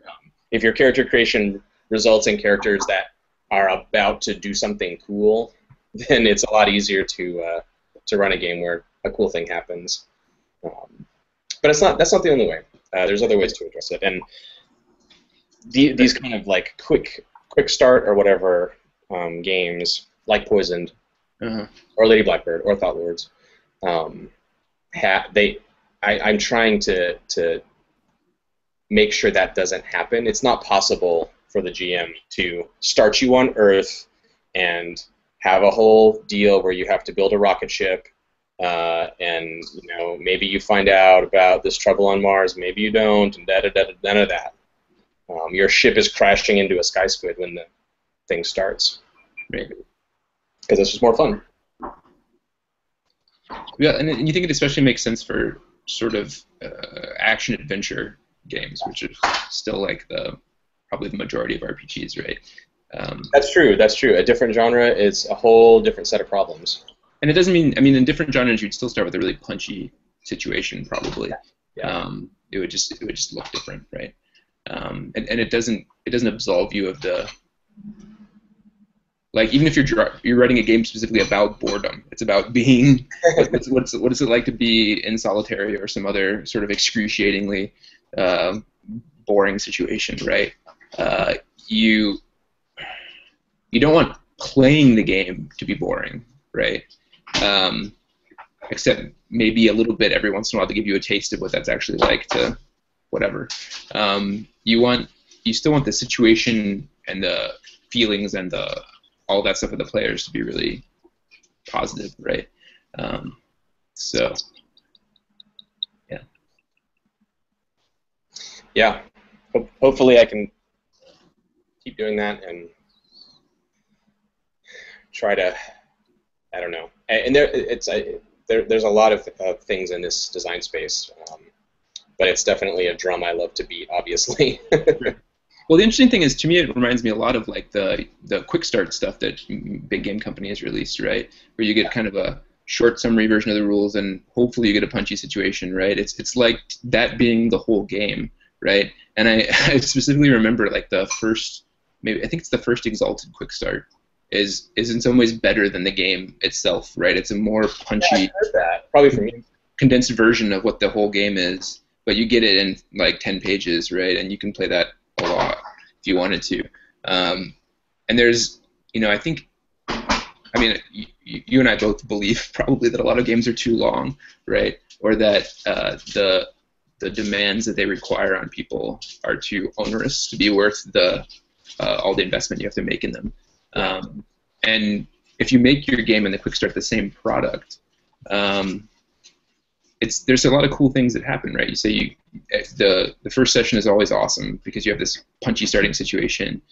If your character creation results in characters that are about to do something cool, then it's a lot easier to run a game where a cool thing happens. But that's not the only way. There's other ways to address it, and these kind of like quick start or whatever games like Poisoned or Lady Blackbird or Thought Lords, I'm trying to make sure that doesn't happen. It's not possible for the GM to start you on Earth and have a whole deal where you have to build a rocket ship, and maybe you find out about this trouble on Mars, maybe you don't, and none of that. Your ship is crashing into a sky squid when the thing starts. Right. Because it's just more fun. Yeah, and you think it especially makes sense for sort of action adventure games, which is still like probably the majority of RPGs, right? That's true. A different genre is a whole different set of problems. And it doesn't mean, in different genres, you'd still start with a really punchy situation, probably. Yeah. It would just look different, right? And it doesn't absolve you of the, like, even if you're writing a game specifically about boredom, it's about being what is it like to be in solitary or some other sort of excruciatingly boring situation, right? You don't want playing the game to be boring, right? Except maybe a little bit every once in a while to give you a taste of what that's actually like to whatever. You still want the situation and the feelings and all that stuff of the players to be really positive, right? So, yeah. Yeah. Hopefully I can keep doing that and try to, I don't know. And there's a lot of things in this design space, but it's definitely a drum I love to beat, obviously. Well, the interesting thing is, to me, it reminds me a lot of like the quick start stuff that big game companies release, right? Where you get kind of a short summary version of the rules, and hopefully you get a punchy situation, right? It's like that being the whole game, right? And I specifically remember like the first, maybe I think it's the first Exalted quick start is in some ways better than the game itself, right? It's a more punchy, I heard that. Probably from you. Condensed version of what the whole game is, but you get it in like 10 pages, right? And you can play that a lot if you wanted to. And there's, I think, you and I both believe probably that a lot of games are too long, right? Or that the demands that they require on people are too onerous to be worth all the investment you have to make in them. And if you make your game and the quick start the same product, there's a lot of cool things that happen, right? You say the first session is always awesome because you have this punchy starting situation.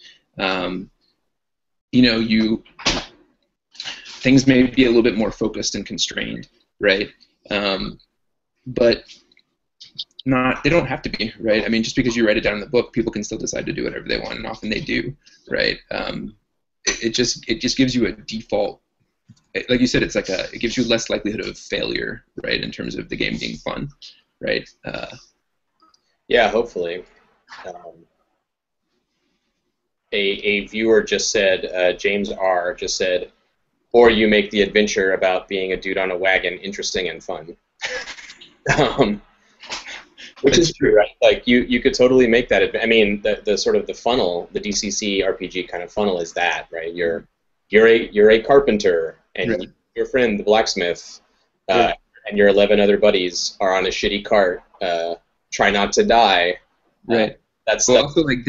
Things may be a little bit more focused and constrained, right? But they don't have to be, right? Just because you write it down in the book, people can still decide to do whatever they want, and often they do, right? It just gives you a default. Like you said, it gives you less likelihood of failure, right, in terms of the game being fun, right? Yeah, hopefully. A viewer just said, James R. just said, or you make the adventure about being a dude on a wagon interesting and fun. Which is true, right? Like you could totally make that. The sort of the funnel, the DCC RPG kind of funnel is that, right? You're a carpenter, and right. Your friend the blacksmith, and your 11 other buddies are on a shitty cart. Try not to die. Right. Also, like,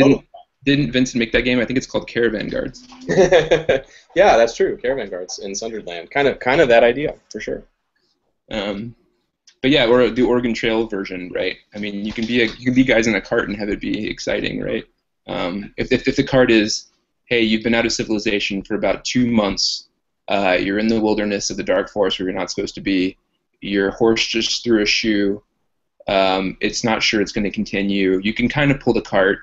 didn't Vincent make that game? I think it's called Caravan Guards. Yeah, that's true. Caravan Guards in Sunderland. Kind of that idea for sure. But yeah, or the Oregon Trail version, right? You can be guys in a cart and have it be exciting, right? If the cart is, hey, you've been out of civilization for about 2 months, you're in the wilderness of the dark forest where you're not supposed to be, your horse just threw a shoe, it's not sure it's going to continue, you can kind of pull the cart,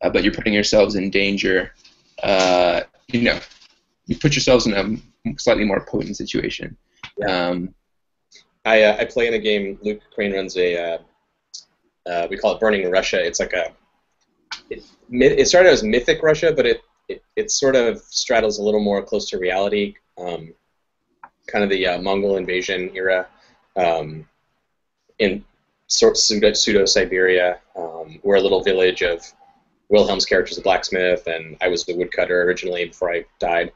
but you're putting yourselves in danger. You put yourselves in a slightly more potent situation. I play in a game. Luke Crane runs we call it Burning Russia. It's like it started as Mythic Russia, but it sort of straddles a little more close to reality, kind of the Mongol invasion era, in pseudo Siberia. We're a little village Wilhelm's character's a blacksmith, and I was the woodcutter originally before I died.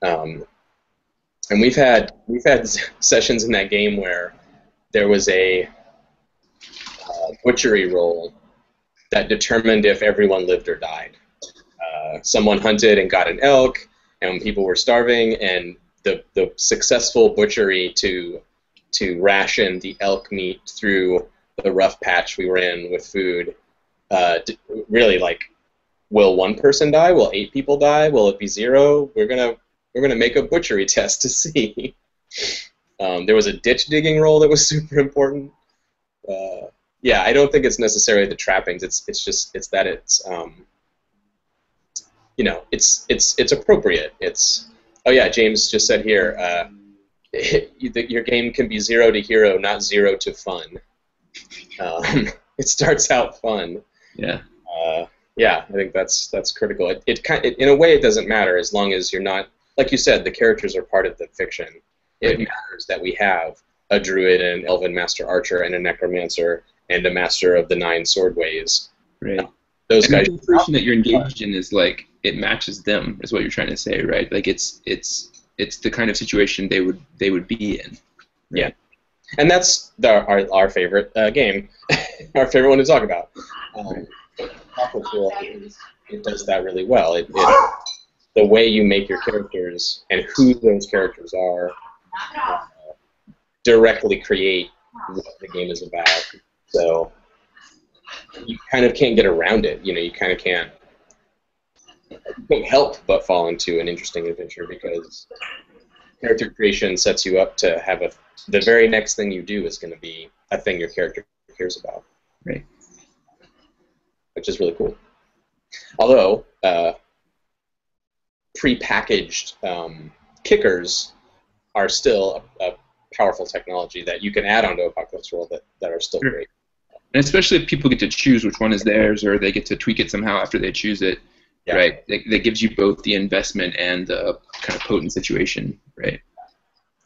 And we've had sessions in that game where there was a butchery roll that determined if everyone lived or died. Someone hunted and got an elk, and people were starving, and the successful butchery to ration the elk meat through the rough patch we were in with food, really, like, will one person die? Will 8 people die? Will it be 0? We're gonna make a butchery test to see. There was a ditch digging roll that was super important. Yeah, I don't think it's necessarily the trappings. It's that it's it's appropriate. Oh yeah, James just said here, your game can be 0 to hero, not 0 to fun. It starts out fun. Yeah. Yeah, I think that's critical. It in a way it doesn't matter as long as you're not, like you said, the characters are part of the fiction. It matters that we have a druid and an elven master archer and a necromancer and a master of the 9 sword ways. Right. Those guys. The situation that you're engaged in is like it matches them, is what you're trying to say, right? Like it's the kind of situation they would be in. Right? Yeah. And that's our favorite game, our favorite one to talk about. It does that really well. The way you make your characters and who those characters are directly create what the game is about. So you kind of can't get around it. You kind of can't help but fall into an interesting adventure, because character creation sets you up to have the very next thing you do is going to be a thing your character cares about. Right. Which is really cool. Although, pre-packaged kickers are still a powerful technology that you can add onto Apocalypse World that are still great. And especially if people get to choose which one is theirs, or they get to tweak it somehow after they choose it, right? That gives you both the investment and the kind of potent situation, right?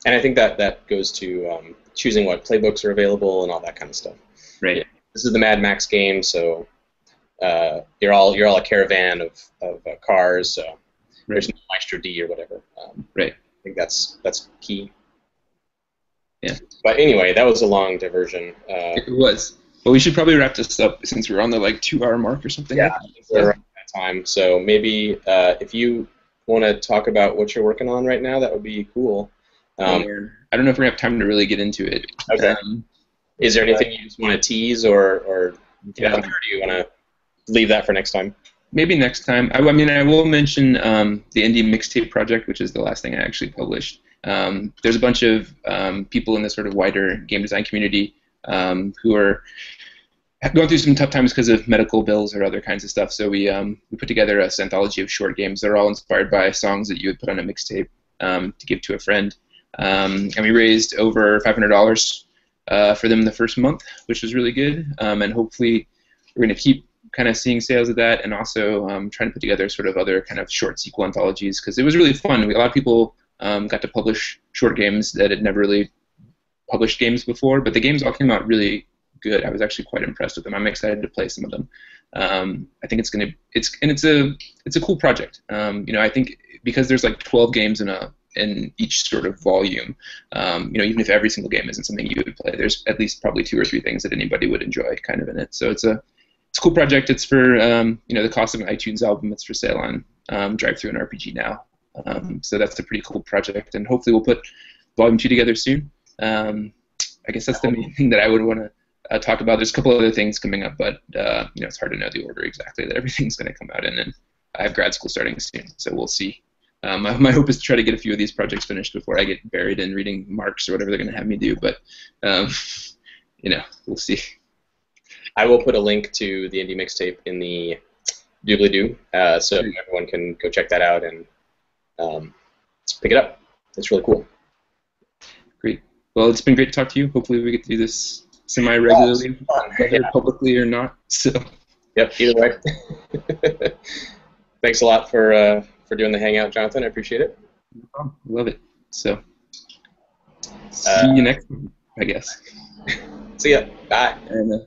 And I think that goes to choosing what playbooks are available and all that kind of stuff. Right. Yeah. This is the Mad Max game, so you're all a caravan of cars, so there's no Maestro D or whatever. Right. I think that's key. Yeah. But anyway, that was a long diversion. It was. Well, we should probably wrap this up since we're on the 2-hour mark or something. Yeah, we're around that time. So maybe if you want to talk about what you're working on right now, that would be cool. I don't know if we're gonna have time to really get into it. Okay. Is there anything you just want to tease or get out there, or do you want to leave that for next time? Maybe next time. I mean, I will mention the Indie Mixtape project, which is the last thing I actually published. There's a bunch of people in the sort of wider game design community who are going through some tough times because of medical bills or other kinds of stuff. So we put together a anthology of short games that are all inspired by songs that you would put on a mixtape to give to a friend. And we raised over $500 for them the first month, which was really good. And hopefully we're going to keep kind of seeing sales of that, and also trying to put together sort of other kind of short sequel anthologies, because it was really fun. A lot of people got to publish short games that had never really published games before, but the games all came out really good. I was actually quite impressed with them. I'm excited to play some of them. I think it's a cool project. I think because there's 12 games in each sort of volume, even if every single game isn't something you would play, there's at least probably 2 or 3 things that anybody would enjoy kind of in it. So it's a cool project. It's for the cost of an iTunes album. It's for sale on Drive-Thru and RPG now. So that's a pretty cool project, and hopefully we'll put Volume 2 together soon. I guess that's the main thing that I would want to talk about. There's a couple other things coming up, but it's hard to know the order exactly that everything's going to come out in, and I have grad school starting soon, so we'll see. My hope is to try to get a few of these projects finished before I get buried in reading Marx or whatever they're going to have me do, but we'll see. I will put a link to the Indie Mixtape in the doobly-doo, so everyone can go check that out and pick it up. It's really cool. Great. Well, it's been great to talk to you. Hopefully we get to do this semi-regularly, whether publicly or not. So. Yep, either way. Thanks a lot for doing the Hangout, Jonathan. I appreciate it. No problem. Love it. So, see you next time, I guess. See ya. Bye. And,